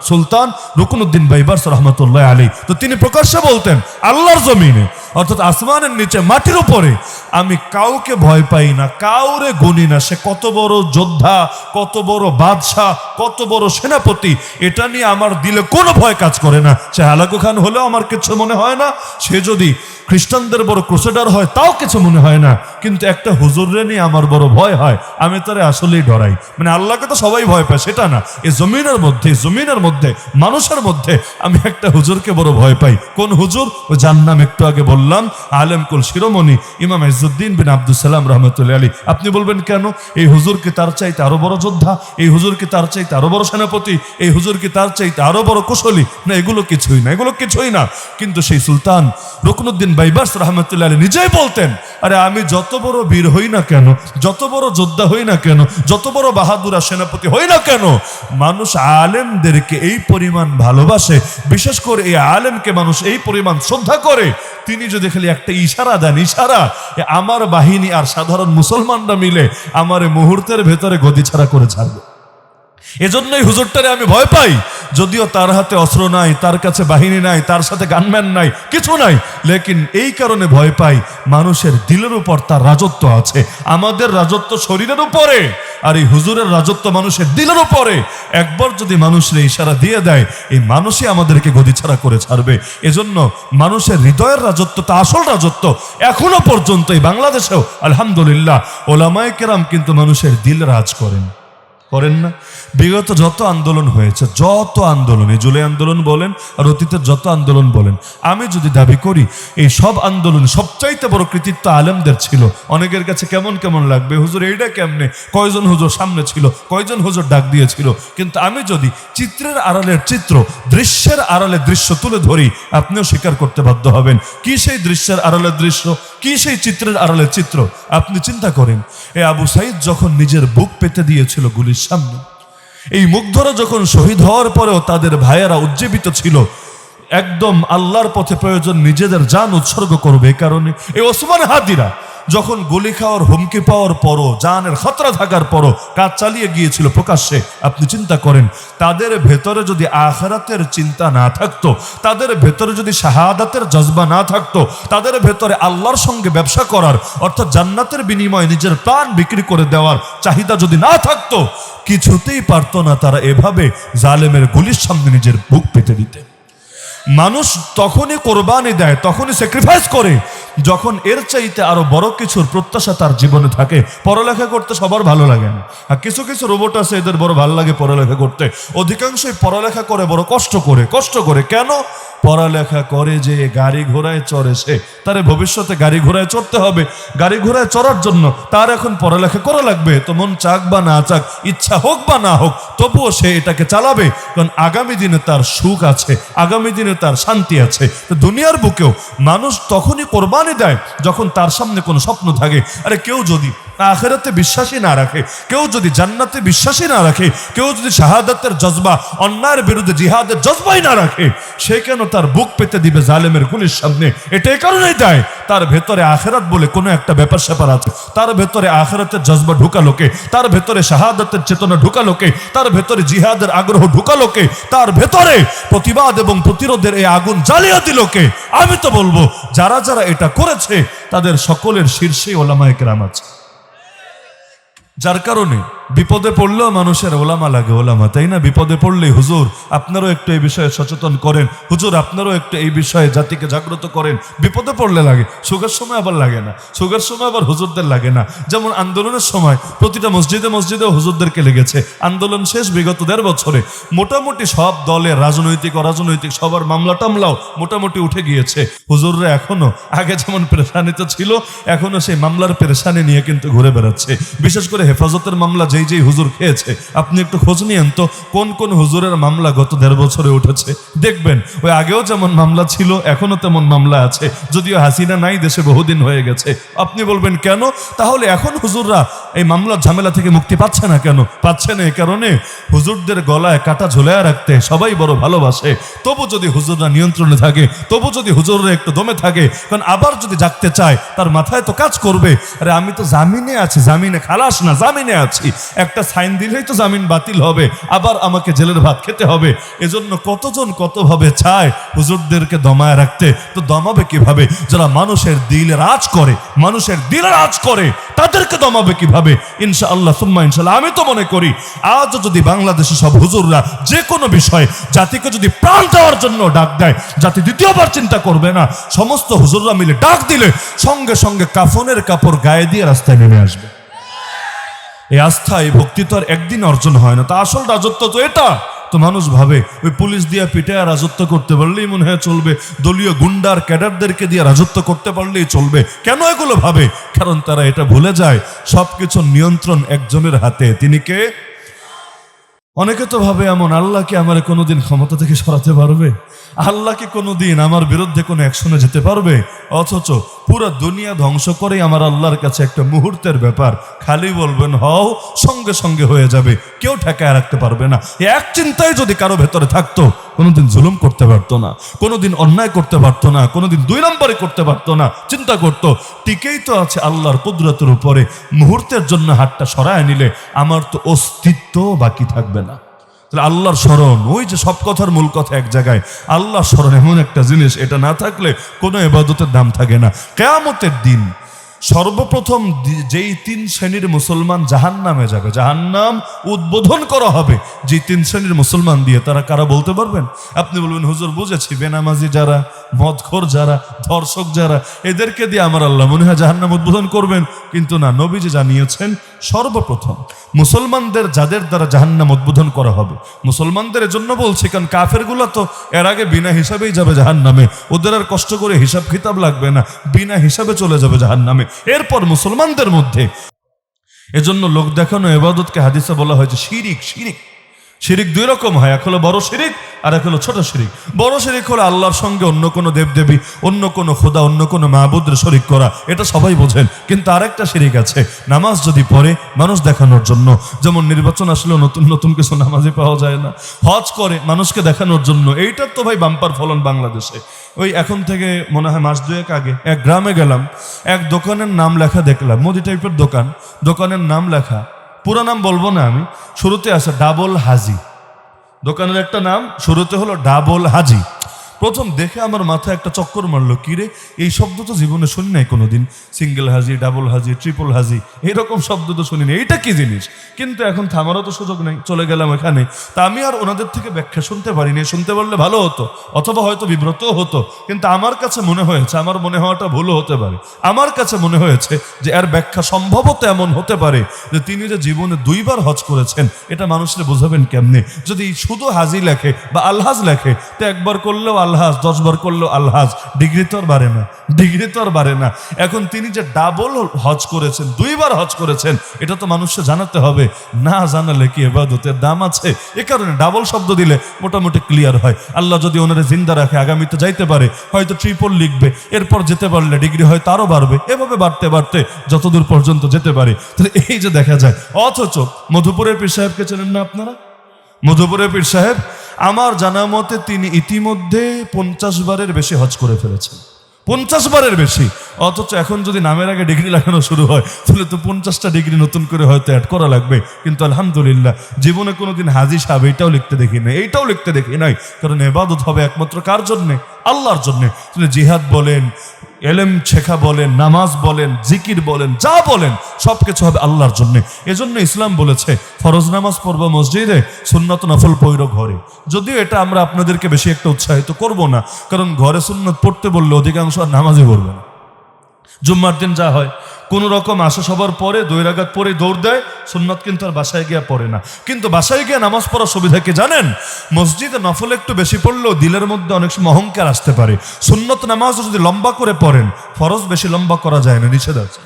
সুলতান রুকনুদ্দিন বাইবার্স রহমতুল্লাহ আলাইহি। তো তিনি প্রকাশ্যে বলতেন আল্লাহর জমিনে অর্থাৎ আসমানের নিচে মাটির উপরে আমি কাউকে ভয় পাই না, কাউরে গুনি না। সে কত বড় যোদ্ধা, কত বড় বাদশাহ, কত বড় সেনাপতি, এটা নিয়ে আমার দিলে কোনো ভয় কাজ করে না। সে হালাকু খান হলেও আমার কিছু মনে হয় না, সে যদি খ্রিস্টানদের বড় ক্রুসেডার হয় তাও কিছু মনে হয় না। কিন্তু একটা হুজুররে নিয়ে আমার বড় ভয় হয়, আমি তারে আসলেই ডরাই। মানে আল্লাহকে তো সবাই ভয় পায় সেটা না, এই জমিনের মধ্যে মানুষের মধ্যে আমি একটা হুজুরকে বড় ভয় পাই। কোন হুজুর? ও যার নাম একটু আগে বললাম, আলেম কুল শিরোমণি ইমাম ইজ্জুদ্দিন বিন আব্দুস সালাম রাহমাতুল্লাহ আলাইহি। আপনি বলবেন কেন? এই হুজুর কি তার চাইতে আরো বড় যোদ্ধা? এই হুজুর কি তার চাইতে আরো বড় সেনাপতি? এই হুজুর কি তার চাইতে আরো বড় কুশলী? না, এগুলো কিছুই না। কিন্তু সেই সুলতান রুকনুদ্দিন বাইবার্স রাহমাতুল্লাহ আলাইহি নিজেই বলতেন, আরে আমি যত বড় বীর হই না কেন, যত বড় যোদ্ধা হই না কেন, যত বড় বাহাদুরা সেনাপতি হই না কেন, মানুষ আলেমদেরকে এই পরিমাণ ভালোবাসে, বিশেষ করে এই আলেমকে মানুষ এই পরিমাণ শ্রদ্ধা করে, তিনি যদি খালি একটা ইশারা দেন, ইশারা, আমার বাহিনী আর সাধারণ মুসলমানরা মিলে আমার মুহূর্তের ভেতরে গদি ছাড়া করে ছাড়বে। এজন্যই হুজুরটারে আমি ভয় পাই। যদিও তার হাতে অস্ত্র নাই, তার কাছে বাহিনী নাই, তার সাথে গানম্যান নাই, কিছু নাই, লেকিন এই কারণে ভয় পাই মানুষের দিলের উপর তার রাজত্ব আছে। আমাদের রাজত্ব শরীরের উপরে, আর এই হুজুরের রাজত্ব মানুষের দিলের উপরে। একবার যদি মানুষের ইশারা দিয়ে দেয়, এই মানুষই আমাদেরকে গদি ছাড়া করে ছাড়বে। এজন্য মানুষের হৃদয়ের রাজত্ব তা আসল রাজত্ব। এখনো পর্যন্ত এই বাংলাদেশেও আলহামদুলিল্লাহ ওলামায়ে কেরাম কিন্তু মানুষের দিল রাজ করেন না। বিগত যত আন্দোলন হয়েছে, যত আন্দোলন, এই জুলাই আন্দোলন বলেন আর অতীতের যত আন্দোলন বলেন, আমি যদি দাবি করি এই সব আন্দোলন সবচাইতে বড় কৃতিত্ব আলেমদের ছিল। অনেকের কাছে কেমন কেমন লাগবে, হুজুর এইটা কেমনে, কয়জন হুজুর সামনে ছিল, কয়জন হুজুর ডাক দিয়েছিল। কিন্তু আমি যদি চিত্রের আড়ালের চিত্র, দৃশ্যের আড়ালে দৃশ্য তুলে ধরি, আপনিও স্বীকার করতে বাধ্য হবেন কি সেই দৃশ্যের আড়ালের দৃশ্য, কি সেই চিত্রের আড়ালের চিত্র। আপনি চিন্তা করেন, এই আবু সাইদ যখন নিজের বুক পেতে দিয়েছিল গুলির সামনে, এই মুগ্ধরা যখন শহীদ হওয়ার পরেও তাদের ভাইয়েরা উজ্জীবিত ছিল, একদম আল্লাহর পথে প্রয়োজন নিজেদের জান উৎসর্গ করবে। এই কারণে এই ওসমান হাদিরা যখন গুলি খাওয়ার হুমকি পাওয়ার পরও, জানের খতরা থাকার পরও কাজ চালিয়ে গিয়েছিল প্রকাশ্যে। আপনি চিন্তা করেন, তাদের ভেতরে যদি আখিরাতের চিন্তা না থাকতো, তাদের ভেতরে যদি শাহাদাতের জজবা না থাকতো, তাদের ভেতরে আল্লাহর সঙ্গে ব্যবসা করার অর্থাৎ জান্নাতের বিনিময়ে নিজের প্রাণ বিক্রি করে দেওয়ার চাহিদা যদি না থাকতো, কিছুতেই পারতো না তারা এভাবে জালেমের গুলির সামনে নিজের বুক পেতে দিতে। মানুষ তখনই কোরবানি দেয়, তখনই স্যাক্রিফাইস করে যখন এর চাইতে আরো বড় কিছুর প্রত্যাশা তার জীবনে থাকে। পড়ালেখা করতে সবার ভালো লাগে না, আর কিছু কিছু রোবট আছে এদের বড় ভালো লাগে পড়ালেখা করতে। অধিকাংশই পড়ালেখা করে বড় কষ্ট করে কেন? পড়ালেখা করে যে গাড়ি ঘোড়ায় চড়ে সে, তারে ভবিষ্যতে গাড়ি ঘোড়ায় চড়তে হবে। গাড়ি ঘোড়ায় চড়ার জন্য তার এখন পড়ালেখা করা লাগবে। তো মন চাক বা না চাক, ইচ্ছা হোক বা না হোক, তবুও সে এটাকে চালাবে, কারণ আগামী দিনে তার সুখ আছে, আগামী দিনে তার শান্তি আছে। তো দুনিয়ার বুকেও মানুষ তখনই কোরবানি দেয় যখন তার সামনে কোনো স্বপ্ন থাকে। আরে কেউ যদি আখিরাতে বিশ্বাসী না রাখে, কেউ যদি জান্নাতে বিশ্বাসী না রাখে, কেউ যদি শাহাদাতের জজবা, অন্যায়ের বিরুদ্ধে জিহাদের জজবাই না রাখে, সে কেন তার বুক পেতে দিবে জালেমের গুলির সামনে? এটা এই কারণেই দেয় তার ভেতরে আখিরাত বলে কোনো একটা ব্যাপার স্যাপার আছে, তার ভেতরে আখিরাতের জজবা ঢুকালোকে, তার ভেতরে শাহাদাতের চেতনা ঢুকালোকে, তার ভেতরে জিহাদের আগ্রহ ঢুকালোকে, তার ভেতরে প্রতিবাদ এবং প্রতিরোধের এই আগুন জ্বালিয়ে দিলোকে। আমি তো বলবো যারা যারা এটা করেছে তাদের সকলের শীর্ষে ওলামায়ে কেরাম আছে, যার কারণে বিপদে পড়লেও মানুষের ওলামা লাগে, ওলামা, তাই না? বিপদে পড়লে হুজুর আপনারও একটু এই বিষয়ে সচেতন করেন, হুজুর আপনারও একটু এই বিষয়ে জাতিকে জাগ্রত করেন। বিপদে পড়লে লাগে, সুখের সময় আবার লাগে না, সুখের সময় আবার হুজুরদের লাগে না। যেমন আন্দোলনের সময় প্রতিটা মসজিদে মসজিদে হুজুরদেরকে লেগেছে। আন্দোলন শেষ বিগত 1.5 বছরে মোটামুটি সব দলের রাজনৈতিক অরাজনৈতিক সবার মামলা টামলাও মোটামুটি উঠে গিয়েছে। হুজুররা এখনো আগে যেমন পেরেশানিতে ছিল, এখনো সেই মামলার পেরেশানি নিয়ে কিন্তু ঘুরে বেড়াচ্ছে। বিশেষ করে হেফাজতের মামলা যেই হুজুর খেয়েছে, আপনি একটু খোঁজ নিয়েন তো কোন কোন হুজুরের মামলা গত 1.5 বছরে উঠেছে। দেখবেন ওই আগেও যেমন মামলা ছিল এখনো তেমন মামলা আছে, যদিও হাসিনা নাই, দেশে বহুদিন হয়ে গেছে। আপনি বলবেন কেন? তাহলে এখন হুজুররা এই মামলার ঝামেলা থেকে মুক্তি পাচ্ছে না কেন? পাচ্ছে না এই কারণে হুজুরদের গলায় কাটা ঝোলায় রাখতে সবাই বড় ভালোবাসে। তবু যদি হুজুররা নিয়ন্ত্রণে থাকে, তবু যদি হুজুররা একটু দমে থাকে, কারণ আবার যদি জাগতে চায় তার মাথায় তো কাজ করবে, আরে আমি তো জামিনে আছি, জামিনে খালাস না, জামিনে আছি, একটা সাইন দিলেই তো জামিন বাতিল হবে, আবার আমাকে জেলের ভাত খেতে হবে। এজন্য কতজন কতভাবে চায় হুজুরদেরকে দমায় রাখতে। তো দমাবে কিভাবে? যারা মানুষের দিলে রাজ করে, মানুষের দিলে রাজ করে, তাদেরকে দমাবে কিভাবে? ইনশাআল্লাহ সুম্মা ইনশাআল্লাহ আমি তো মনে করি আজ যদি বাংলাদেশে সব হুজুররা যে কোনো বিষয় জাতিকে যদি প্রাণ দেওয়ার জন্য ডাক দেয়, জাতি দ্বিতীয়বার চিন্তা করবে না। সমস্ত হুজুররা মিলে ডাক দিলে সঙ্গে সঙ্গে কাফনের কাপড় গায়ে দিয়ে রাস্তায় নেমে আসবে। এই আস্থা, এই ভক্তি তো আর একদিন অর্জন হয় না। তা আসল রাজত্ব তো এটা। তো মানুষ ভাবে ওই পুলিশ দিয়ে পিটায় রাজত্ব করতে পারলেই মনে হয় চলবে, দলীয় গুন্ডার ক্যাডারদেরকে দিয়ে রাজত্ব করতে পারলেই চলবে। কেন এগুলো ভাবে? কারণ তারা এটা ভুলে যায় সবকিছুর নিয়ন্ত্রণ একজনের হাতে। তিনি কে? অনেকে তো ভাবে এমন, আল্লাহ কি আমার কোনোদিন ক্ষমতা থেকে সরাতে পারবে? আল্লাহ কি কোনোদিন আমার বিরুদ্ধে কোনো অ্যাকশনে যেতে পারবে? অথচ পুরো দুনিয়া ধ্বংস করেই আমার আল্লাহর কাছে একটা মুহূর্তের ব্যাপার। খালি বলবেন হও, সঙ্গে সঙ্গে হয়ে যাবে, কেউ ঠেকায় রাখতে পারবে না। এক চিন্তায় যদি কারো ভেতরে থাকতো, কোনোদিন জুলুম করতে পারতো না, কোনোদিন অন্যায় করতে পারতো না, কোনোদিন 2 নম্বরে করতে পারতো না। চিন্তা করতো টিকেই তো আছে আল্লাহর কুদরতের উপরে, মুহূর্তের জন্য হাতটা সরায় নিলে আমার তো অস্তিত্ব বাকি থাকবে না। আল্লাহর স্মরণ, ওই যে সব কথার মূল কথা এক জায়গায়, আল্লাহ স্মরণ এমন একটা জিনিস, এটা না থাকলে কোনো ইবাদতের দাম থাকে না। কিয়ামতের দিন সর্বপ্রথম যেই 3 শ্রেণীর মুসলমান জাহান্নামে যাবে, জাহান্নাম উদ্বোধন করা হবে যে 3 শ্রেণীর মুসলমান দিয়ে, তারা কারা বলতে পারবেন? আপনি বলবেন হুজুর বুঝেছি, বেনামাজি যারা, মদখোর যারা, ধর্ষক যারা, এদেরকে দিয়ে আমার আল্লাহ মনে হয় জাহান্নাম উদ্বোধন করবেন। কিন্তু না, নবীজি জানিয়েছেন সর্বপ্রথম মুসলমানদের যাদের দ্বারা জাহান্নাম উদ্বোধন করা হবে, মুসলমানদের এজন্য বলছি কারণ কাফেরগুলো তো এর আগে বিনা হিসাবেই যাবে জাহান্নামে, ওদের আর কষ্ট করে হিসাব কিতাব লাগবে না, বিনা হিসাবে চলে যাবে জাহান্নামে। এরপর মুসলমানদের মধ্যে এজন্য লোক দেখানো ইবাদতকে হাদিসে বলা হয়েছে শিরিক। শিরিক শিরিক 2 রকম হয়, এক হলো বড় শিরিক আর এক হলো ছোট শিরিক। বড় শিরিক হলো আল্লাহর সঙ্গে অন্য কোনো দেবদেবী, অন্য কোনো খোদা, অন্য কোনো মাহবুদের শরিক করা, এটা সবাই বোঝেন। কিন্তু আরেকটা শিরিক আছে, নামাজ যদি পড়ে মানুষ দেখানোর জন্য, যেমন নির্বাচন আসলে নতুন নতুন কিছু নামাজই পাওয়া যায় না, হজ করে মানুষকে দেখানোর জন্য। এইটার তো ভাই বাম্পার ফলন বাংলাদেশে। ওই এখন থেকে মনে হয় মাস 2 আগে এক গ্রামে গেলাম, এক দোকানের নাম লেখা দেখলাম, মোদি টাইপের দোকান, দোকানের নাম লেখা, পুরো নাম বলবো না আমি, শুরুতে আছে ডাবল হাজি। দোকানের একটা নাম শুরুতে হলো ডাবল হাজি। প্রথম দেখে আমার মাথায় একটা চক্কর মারলো, কিরে এই শব্দ তো জীবনে শুনি নাই কোনোদিন, সিঙ্গেল হাজি, ডাবল হাজি, ট্রিপল হাজি, এরকম শব্দ তো শুনিনি, এইটা কি জিনিস? কিন্তু এখন থামারও তো সুযোগ নেই, চলে গেলাম এখানে। তা আমি আর ওনাদের থেকে ব্যাখ্যা শুনতে পারিনি, শুনতে পারলে ভালো হতো, অথবা হয়তো বিব্রতও হতো। কিন্তু আমার কাছে মনে হয়েছে, আমার মনে হওয়াটা ভুলও হতে পারে, আমার কাছে মনে হয়েছে যে এর ব্যাখ্যা সম্ভবত এমন হতে পারে যে তিনি যে জীবনে 2 বার হজ করেছেন, এটা মানুষকে বোঝাবেন কেমনে? যদি শুধু হাজি লেখে বা আলহাজ লেখে, তো 1 বার করলেও আলহাজ, 10 বার করলেও আলহাজ, ডিগ্রি তো আর বাড়ে না, ডিগ্রি তো আর বাড়ে না। এখন তিনি যে ডাবল হজ করেছেন, 2 বার হজ করেছেন, এটা তো মানুষকে জানাতে হবে, না জানালে কি ইবাদতের দাম আছে? এ কারণে ডাবল শব্দ দিলে মোটামুটি ক্লিয়ার হয়। আল্লাহ যদি ওনারে জিন্দা রাখে, আগামীতে যাইতে পারে, হয়তো ট্রিপল লিখবে, এরপর যেতে পারলে ডিগ্রি হয়তো আরো বাড়বে, এভাবে বাড়তে বাড়তে যতদূর পর্যন্ত যেতে পারে। তাহলে এই যে দেখা যায়, অথচ মধুপুরের পীর সাহেবকে চেনেন না আপনারা? মধুপুরের পীর সাহেব, আমার জানা মতে তিনি ইতিমধ্যে 50 বারের বেশি হজ করে ফেলেছেন, 50 বারের বেশি। অথচ এখন যদি নামের আগে ডিগ্রি লাগানো শুরু হয়, তাহলে তো 50টা ডিগ্রি নতুন করে হয়তো অ্যাড করা লাগবে। কিন্তু আলহামদুলিল্লাহ, জীবনে কোনোদিন হাজি সাহেব এইটাও লিখতে দেখি নাই, এইটাও লিখতে দেখি নাই। কারণ ইবাদত হবে একমাত্র কার জন্যে? আল্লাহর জন্যে। জিহাদ বলেন, এলেম শেখা বলেন, নামাজ বলেন, জিকির বলেন, যা বলেন সবকিছু হবে আল্লাহর জন্য। এজন্য ইসলাম বলেছে ফরজ নামাজ পড়বো মসজিদে, সুন্নত নফল পড়ো ঘরে। যদিও এটা আমরা আপনাদেরকে বেশি একটা উৎসাহিত করব না, কারণ ঘরে সুন্নত পড়তে বললে অধিকাংশ আর নামাজই পড়বে না। জুম্মার দিন যা হয়, কোন রকম আসা সবার পরে 2 রাকাত পরে দৌড় দেয়, সুন্নত কিন্তু আর বাসায় গিয়ে পড়ে না। কিন্তু বাসায় গিয়ে নামাজ পড়ার সুবিধা কি জানেন? মসজিদে নফল একটু বেশি পড়লেও দিলের মধ্যে অনেক সময় অহংকার আসতে পারে। সুন্নত নামাজ যদি লম্বা করে পড়েন, ফরজ বেশি লম্বা করা যায় না, নিষেধ আছে।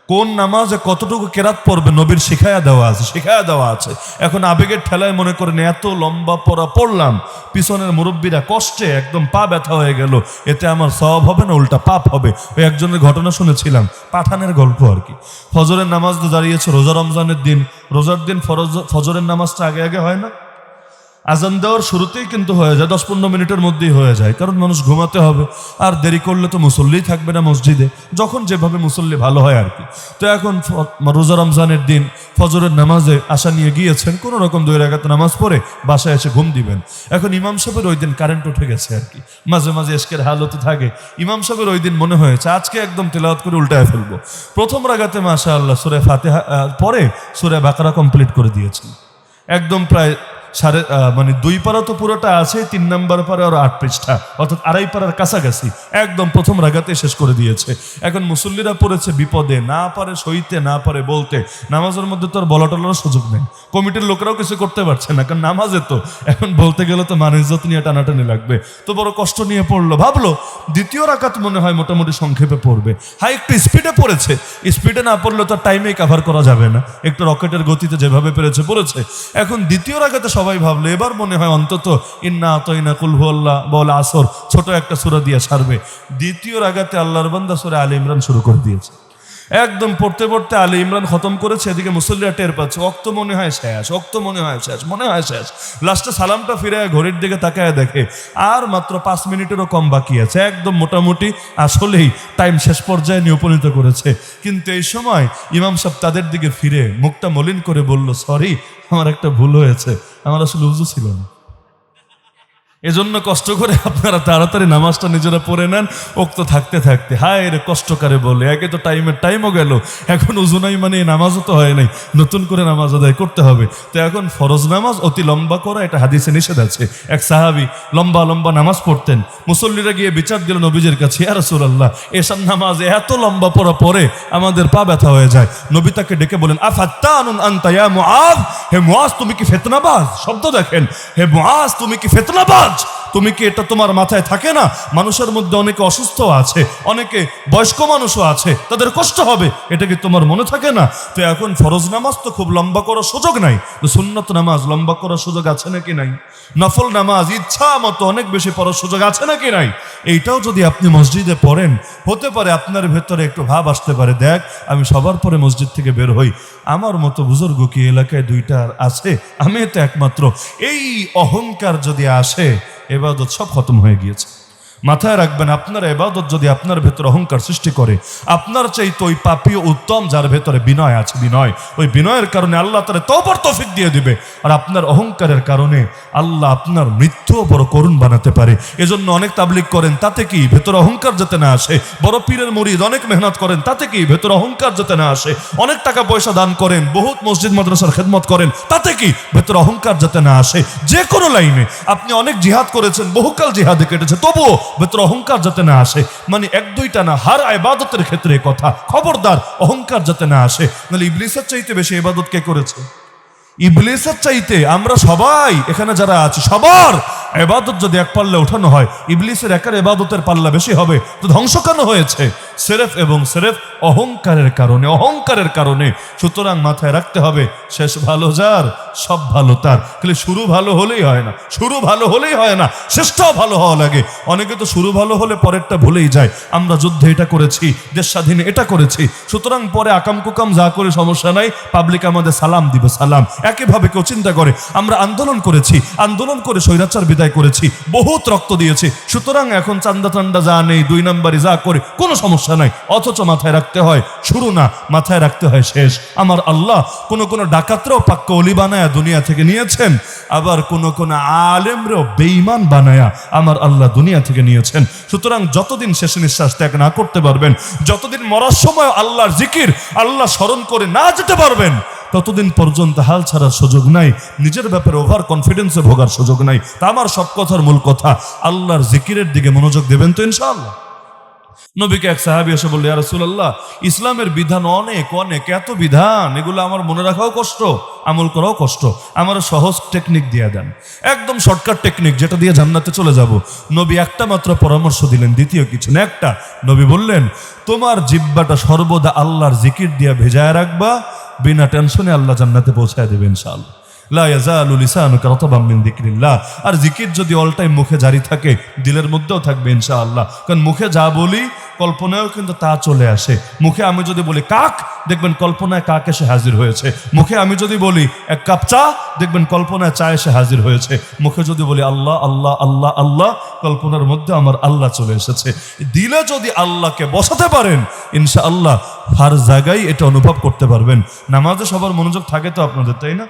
কোন নামাজে কতটুকু কেরাত পড়বে নবীর শিখায়া দেওয়া আছে, শিখায়া দেওয়া আছে। এখন আবেগের ঠেলায় মনে করেন এত লম্বা পড়লাম, পিছনের মুরব্বীরা কষ্টে একদম পা ব্যথা হয়ে গেল, এতে আমার সওয়াব হবে না, উল্টা পাপ হবে। ওই একজনের ঘটনা শুনেছিলাম, পাঠানের গল্প আর কি। ফজরের নামাজ তো দাঁড়িয়েছে রোজা রমজানের দিন, রোজার দিন ফজরের নামাজটা আগে আগে হয় না, আজান দেওয়ার শুরুতেই কিন্তু হয়ে যায়, 10-15 মিনিটের মধ্যেই হয়ে যায়, কারণ মানুষ ঘুমাতে হবে, আর দেরি করলে তো মুসল্লিই থাকবে না মসজিদে, যখন যেভাবে মুসল্লি ভালো হয় আর কি। তো এখন রোজা রমজানের দিন ফজরের নামাজে আশা নিয়ে গিয়েছেন, কোনো রকম 2 রাকাত নামাজ পড়ে বাসায় এসে ঘুম দিবেন। এখন ইমাম সাহেবের ওই দিন কারেন্ট উঠে গেছে আর কি, মাঝে মাঝে এশকের হালতে থাকে। ইমাম সাহেবের ওই দিন মনে হয়েছে আজকে একদম তেলাওয়াত করে উল্টায় ফেলবো। প্রথম রাকাতে মাশাআল্লাহ সূরা ফাতিহা পরে সূরা বাকারা কমপ্লিট করে দিয়েছেন, একদম প্রায় 2 পারা তো পুরোটা আছে, 3 নম্বর পারে আর 8 পৃষ্ঠা, অর্থাৎ 2.5 পারার কাছাকাছি একদম প্রথম রাকাতে শেষ করে দিয়েছে। এখন মুসল্লিরা পড়েছে বিপদে, না পারে সইতে, না পারে বলতে। নামাজের মধ্যে তো আর বলা টলার সুযোগ নেই, কমিটির লোকেরাও কিছু করতে পারছে না, কারণ নামাজে তো এখন বলতে গেলে তো মান ইজ্জত নিয়ে টানাটানি লাগবে। তো বড় কষ্ট নিয়ে পড়লো, ভাবলো দ্বিতীয় রাকাত মনে হয় মোটামুটি সংক্ষেপে পড়বে। হ্যাঁ, একটু স্পিডে পড়েছে, স্পিডে না পড়লে তো টাইমেই কাভার করা যাবে না, একটু রকেটের গতিতে যেভাবে পেরেছে পড়েছে। এখন দ্বিতীয় রাকাতে সবাই ভাবলো এবার মনে হয় অন্তত ইন্না আতাইনা কুল হুয়াল্লাহ বল আসর ছোট একটা সূরা দিয়ে সারবে। দ্বিতীয় রাকাতে আল্লাহর বান্দা সূরা আলে ইমরান শুরু করে দিয়েছে, একদম পড়তে পড়তে আলে ইমরান খতম করেছে। এদিকে মুসল্লিরা টের পাচ্ছে ওক্ত মনে হয় শেষ, ওক্ত মনে হয় শেষ, মনে হয় শেষ। লাস্টে সালামটা ফিরে ঘড়ির দিকে তাকায় দেখে আর মাত্র 5 মিনিটেরও কম বাকি আছে, একদম মোটামুটি আসলেই টাইম শেষ পর্যায়ে নিয়ে উপনীত করেছে। কিন্তু এই সময় ইমাম সাহেব তাদের দিকে ফিরে মুখটা মলিন করে বলল, সরি, আমার একটা ভুল হয়েছে, আমার আসলে উযু ছিল না। এজন্য কষ্ট করে আপনারা তাড়াতাড়ি নামাজটা নিজেরা পড়ে নেন, ওক্ত থাকতে থাকতে। হায় রে কষ্টকারে বলে, একে তো টাইমও গেল, এখন উযু নাই মানে নামাজও তো হয় নাই, নতুন করে নামাজ আদায় করতে হবে। তো এখন ফরজ নামাজ অতি লম্বা করা এটা হাদিসে নিষেধ আছে। এক সাহাবী লম্বা লম্বা নামাজ পড়তেন, মুসল্লিরা গিয়ে বিচার দিল নবীজির কাছে, ইয়া রাসূলুল্লাহ, এসব নামাজ এত লম্বা পড়া পরে আমাদের পা ব্যথা হয়ে যায়। নবী তাকে ডেকে বলেন, আফাত্তানুন আনতা ইয়া মুআয, হে মুআয তুমি কি ফিতনাবাজ? শব্দ দেখেন, হে মুআয তুমি কি ফিতনাবাজ? তুমি কি এটা তোমার মাথায় থাকে না? মানুষের মধ্যে অনেকে অসুস্থ আছে, অনেকে বয়স্ক মানুষও আছে, তাদের কষ্ট হবে, এটা কি তোমার মনে থাকে না? তো এখন ফরজ নামাজ তো খুব লম্বা করার সুযোগ নাই, তো সুন্নত নামাজ লম্বা করার সুযোগ আছে নাকি নাই? নফল নামাজ ইচ্ছা মতো অনেক বেশি পড়ার সুযোগ আছে নাকি নাই? এইটাও যদি আপনি মসজিদে পড়েন, হতে পারে আপনার ভেতরে একটু ভাব আসতে পারে, দেখ আমি সবার পরে মসজিদ থেকে বের হই, আমার মতো বুজুর্গ কি এলাকায় 2টা আছে, আমি তো একমাত্র। এই অহংকার যদি আসে, ইবাদত সব খতম হয়ে গিয়েছে। মাথায় রাখবেন, আপনার ইবাদত যদি আপনার ভেতর অহংকার সৃষ্টি করে, আপনার চাইতে ওই পাপী উত্তম যার ভেতরে বিনয় আছে, বিনয়, ওই বিনয়ের কারণে আল্লাহ তাআলা তওবার তৌফিক দিয়ে দিবে। আর আপনার অহংকারের কারণে আল্লাহ আপনার মৃত্যুও বড় করুণ বানাতে পারে। এজন্য অনেক তাবলিগ করেন, তাতে কি ভেতরে অহংকার যাতে না আসে। বড় পীরের মুরিদ অনেক মেহনত করেন, তাতে কি ভেতরে অহংকার যাতে না আসে। অনেক টাকা পয়সা দান করেন, বহুত মসজিদ মাদ্রাসার খেদমত করেন, তাতে কি ভেতরে অহংকার যাতে না আসে। যে কোনো লাইনে আপনি অনেক জিহাদ করেছেন, বহুকাল জিহাদে কেটেছে, তবুও ভেতরে অহংকার যাতে না আসে। মানে এক দুইটা না, হার ইবাদতের ক্ষেত্রে কথা, খবরদার অহংকার যাতে না আসে। নাহলে ইবলিসের চাইতে বেশি ইবাদত কে করেছে? ইবলিসের চাইতে আমরা সবাই এখানে যারা আছি সবার ইবাদত যদি এক পাল্লা উঠানো হয়, ইবলিসের একার ইবাদতের পাল্লা বেশি হবে। তো ধ্বংস কেন হয়েছে? সেরেফ এবং সেরেফ অহংকারের কারণে, অহংকারের কারণে। সুতরাং মাথায় রাখতে হবে, শেষ ভালো যার সব ভালো তার। খালি শুরু ভালো হলেই হয় না, শুরু ভালো হলেই হয় না, শেষটাও ভালো হওয়া লাগে। অনেকে তো শুরু ভালো হলে পরেরটা ভুলেই যায়। আমরা যুদ্ধে এটা করেছি, দেশ স্বাধীনে এটা করেছি, সুতরাং পরে আকাম কুকাম যা করে সমস্যা নাই, পাবলিক আমাদের সালাম দিবে, সালাম। একইভাবে কেউ চিন্তা করে আমরা আন্দোলন করেছি, আন্দোলন করে স্বৈরাচার বিদায় করেছি, বহুত রক্ত দিয়েছি, সুতরাং এখন চান্দা টান্দা যা নেই, দুই নাম্বারি যা করে কোনো সমস্যা নাই। অথচ মাথায় রাখতে হয় শুরু না, মাথায় রাখতে হয় শেষ। আমার আল্লাহ কোন কোন ডাকাতরাও পাক্কা ওলি বানায়া দুনিয়া থেকে নিয়েছেন, আবার কোন কোন আলেমরাও বেঈমান বানায়া আমার আল্লাহ দুনিয়া থেকে নিয়েছেন। সুতরাং যতদিন শেষ নিঃশ্বাস ত্যাগ না করতে পারবেন, যতদিন মরার সময় আল্লাহর জিকির, আল্লাহ স্মরণ করে না যেতে পারবেন, ততদিন পর্যন্ত হাল ছাড়ার সুযোগ নাই, নিজের ব্যাপারে ওভার কনফিডেন্সে ভোগার সুযোগ নাই। তা আমার সব কথার মূল কথা, আল্লাহর জিকিরের দিকে মনোযোগ দেবেন তো ইনশাআল্লাহ। নবীকে এক সাহাবী এসে বলল, ইয়া রাসূলুল্লাহ, ইসলামের বিধান অনেক অনেক, এত বিধান, এগুলো আমার মনে রাখাও কষ্ট, আমল করাও কষ্ট, আমার সহজ টেকনিক দিয়ে দেন, একদম শর্টকাট টেকনিক যেটা দিয়ে জান্নাতে চলে যাব। নবী একটা মাত্র পরামর্শ দিলেন, দ্বিতীয় কিছু না, একটা। নবী বললেন, তোমার জিহ্বাটা সর্বদা আল্লাহর জিকির দিয়ে ভেজায় রাখবা, বিনা টেনশনে আল্লাহ জান্নাতে পৌঁছায় দেবে ইনশাআল্লাহ। লা ইয়াজালু লিসানুকা রাতাবাম মিন যিকরিল্লাহ। আর জিকির যদি অল টাইম মুখে জারি থাকে, দিলের মধ্যেও থাকবে ইনশাআল্লাহ। কারণ মুখে যা বলি কল্পনায়ও কিন্তু তা চলে আসে। মুখে আমি যদি বলি কাক, দেখবেন কল্পনায় কাক এসে হাজির হয়েছে। মুখে আমি যদি বলি এক কাপ চা, দেখবেন কল্পনায় চা এসে হাজির হয়েছে। মুখে যদি বলি আল্লাহ আল্লাহ আল্লাহ আল্লাহ, কল্পনার মধ্যে আমার আল্লাহ চলে এসেছে। দিলে যদি আল্লাহকে বসাতে পারেন, ইনশাআল্লাহ হার জায়গায় এটা অনুভব করতে পারবেন। নামাজে সবার মনোযোগ থাকে তো আপনাদের, তাই না?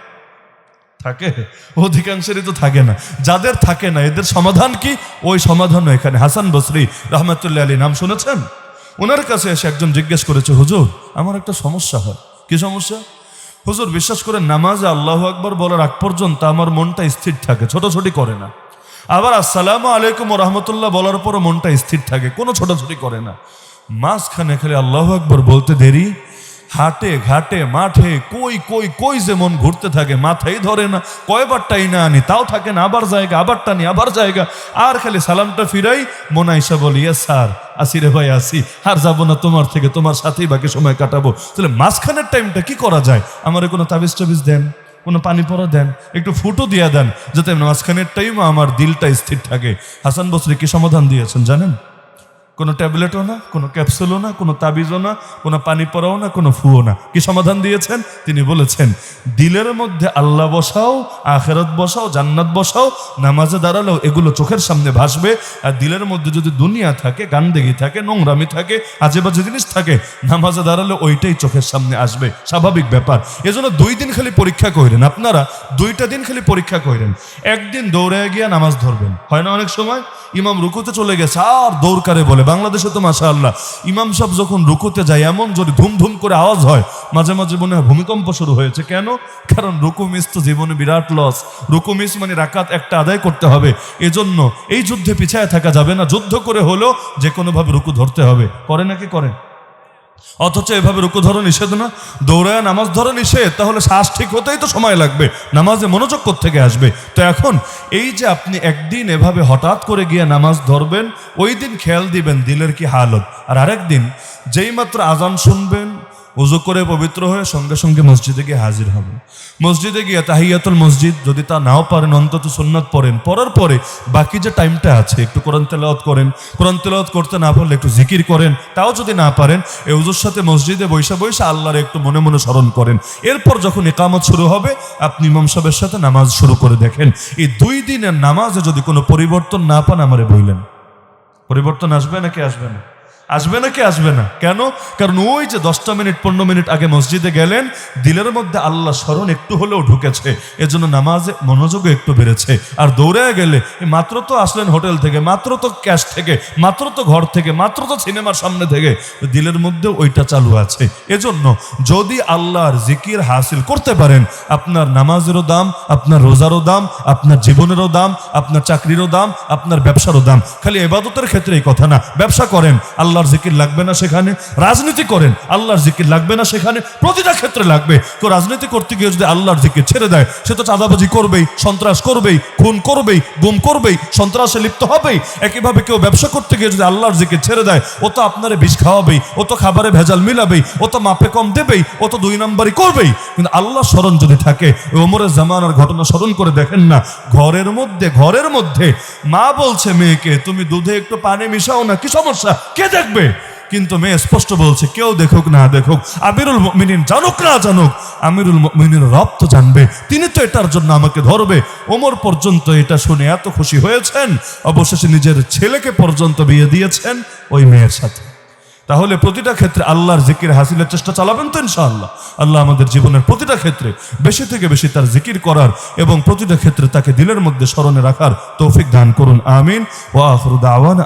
থাকে, অধিকাংশেরই তো থাকে না। যাদের থাকে না এদের সমাধান কি? ওই সমাধানও এখানে। হাসান বসরি রহমতুল্লাহ আলী নাম শুনেছেন? ওনার কাছে এসে একজন জিজ্ঞেস করেছে, হুজুর আমার একটা সমস্যা হয়। কি সমস্যা? হুজুর বিশ্বাস করে নামাজে আল্লাহু আকবার বলার আগ পর্যন্ত আমার মনটা স্থির থাকে, ছোটাছুটি করে না। আবার আসসালামু আলাইকুম ওয়া রাহমাতুল্লাহ বলার পরও মনটা স্থির থাকে, কোনো ছোটাছুটি করে না। মাঝখানে খালি আল্লাহু আকবার বলতে দেরি, হাটে ঘাটে মাঠে কই কই কই যে মন ঘুরতে থাকে, মাথায় ধরে না, কয়বার টাইনা আনি তাও থাকে না, আবার জায়গা, আবার টানি, আবার জায়গা। আর খালি সালামটা ফিরাই, মনে আইসা বলি, ইয়া স্যার আসি রে ভাই আসি, আর যাবো না তোমার থেকে, তোমার সাথেই বাকি সময় কাটাবো। তাহলে মাঝখানের টাইমটা কি করা যায়? আমার কোনো তাবিজ টাবিজ দেন, কোনো পানি পড়া দেন, একটু ফুটো দিয়ে দেন, যাতে মাঝখানের টাইম আমার দিলটা স্থির থাকে। হাসান বসরি কি সমাধান দিয়েছেন জানেন? কোনো ট্যাবলেটও না, কোনো ক্যাপসুলও না, কোনো তাবিজও না, কোনো পানি পড়াও না, কোনো ফুও না। কি সমাধান দিয়েছেন? তিনি বলেছেন, দিলের মধ্যে আল্লাহ বসাও, আখিরাত বসাও, জান্নাত বসাও, নামাজে দাঁড়ালেও এগুলো চোখের সামনে ভাসবে। আর দিলের মধ্যে যদি দুনিয়া থাকে, গান্দেগি থাকে, নোংরামি থাকে, আজেবাজে জিনিস থাকে, নামাজে দাঁড়ালে ওইটাই চোখের সামনে আসবে, স্বাভাবিক ব্যাপার। এজন্য 2 দিন খালি পরীক্ষা করেন, আপনারা 2টা দিন খালি পরীক্ষা করেন। একদিন দৌড়ে গিয়া নামাজ ধরবেন, হয় না অনেক সময় ইমাম রুকুতে চলে গেছে আর দৌড়কারে বলে, বাংলাদেশে তো মাশাআল্লাহ ইমাম সাহেব যখন রুকুতে যায় এমন যদি ধুম ধুম করে আওয়াজ হয়, মাঝে মাঝে মনে হয় ভূমিকম্প শুরু হয়েছে। কেন? কারণ রুকু মিস তো জীবনে বিরাট লস। রুকু মিস মানে রাকাত একটা আদায় করতে হবে। এজন্য এই যুদ্ধে পিছায় থাকা যাবে না, যুদ্ধ করে হলেও যে কোনোভাবে রুকু ধরতে হবে। করে নাকি করেন? অথচ এভাবে রুকু ধরো নিষেধ না, দৌড়ায় নামাজ ধরো নিষেধ, তাহলে শ্বাস ঠিক হতেই তো সময় লাগবে, নামাজে মনোযোগ থেকে আসবে। তো এখন এই যে আপনি একদিন এভাবে হঠাৎ করে গিয়ে নামাজ ধরবেন, ওই দিন খেয়াল দিবেন দিলের কি হালত। আর আরেকদিন যেই মাত্র আজান শুনবেন, ওযু করে পবিত্র হয়ে সঙ্গে সঙ্গে মসজিদে গিয়ে হাজির হবেন। মসজিদে গিয়ে তাহিয়াতুল মসজিদ যদি তা নাও পারেন, অন্তত সুন্নাত পড়েন। পড়ার পরে বাকি যে টাইমটা আছে একটু কোরআন তেলাওয়াত করেন, কোরআন তেলাওয়াত করতে না পারলে একটু জিকির করেন, তাও যদি না পারেন এই ওযুর সাথে মসজিদে বৈশা বৈশা আল্লাহর একটু মনে মনে স্মরণ করেন। এরপর যখন ইকামত শুরু হবে আপনি ইমাম সাহেবের সাথে নামাজ শুরু করে দেখেন। এই 2 দিনের নামাজে যদি কোনো পরিবর্তন না পান আমারে বললেন, পরিবর্তন আসবে নাকি আসবে না? আসবে নাকি আসবে না? কেন? কারণ ওই যে 10টা মিনিট 15 মিনিট আগে মসজিদে গেলেন, দিলের মধ্যে আল্লাহ স্মরণ একটু হলেও ঢুকেছে, এজন্য নামাজে মনোযোগও একটু বেড়েছে। আর দৌড়ে গেলে মাত্র তো আসলেন হোটেল থেকে, মাত্র তো ক্যাশ থেকে, মাত্র তো ঘর থেকে, মাত্র তো সিনেমার সামনে থেকে, দিলের মধ্যে ওইটা চালু আছে। এজন্য যদি আল্লাহর জিকির হাসিল করতে পারেন, আপনার নামাজেরও দাম, আপনার রোজারও দাম, আপনার জীবনেরও দাম, আপনার চাকরিরও দাম, আপনার ব্যবসারও দাম। খালি ইবাদতের ক্ষেত্রে এই কথা না, ব্যবসা করেন আল্লাহর জিকির লাগবে না সেখানে, রাজনীতি করেন আল্লাহর জিকির লাগবে না সেখানে, প্রতিটা ক্ষেত্রে লাগবে। তো রাজনীতি করতে গিয়ে যদি আল্লাহর জিকির ছেড়ে দেয়, সে তো চাঁদাবাজি করবেই, সন্ত্রাস করবেই, খুন করবেই, গুম করবেই, সন্ত্রাসে লিপ্ত হবেই। একইভাবে কেউ ব্যবসা করতে গিয়ে যদি আল্লাহর জিকির ছেড়ে দেয়, ও তো আপনারে বিষ খাওয়াবেই, ও তো খাবারে ভেজাল মিলাবেই, ও তো মাপে কম দেবেই, ও তো 2 নম্বরই করবেই। কিন্তু আল্লাহ স্মরণ যদি থাকে, ওই ওমরের জামানার ঘটনা স্মরণ করে দেখেন না, ঘরের মধ্যে মা বলছে মেয়েকে, তুমি দুধে একটু পানি মিশাও না, কি সমস্যা, কে দেখবে? কিন্তু মেয়ে স্পষ্ট বলছে, কেউ দেখুক না দেখুক, আমিরুল মুমিনিন জানুক না জানুক, আমিরুল মুমিনিন রব তো জানবে, তিনি তো এটার জন্য আমাকে ধরবে। ওমর পর্যন্ত এটা শুনে এত খুশি হয়েছেন, অবশেষে নিজের ছেলেকে পর্যন্ত বিয়ে দিয়েছেন ওই মেয়ের সাথে। তাহলে প্রতিটা ক্ষেত্রে আল্লাহর জিকির হাসিলের চেষ্টা চালাবেন তো ইনশাআল্লাহ। আল্লাহ আমাদের জীবনের প্রতিটা ক্ষেত্রে বেশি থেকে বেশি তার জিকির করার এবং প্রতিটা ক্ষেত্রে তাকে দিলের মধ্যে স্মরণে রাখার তৌফিক দান করুন, আমিন। ওয়া আখিরু দাওয়ানা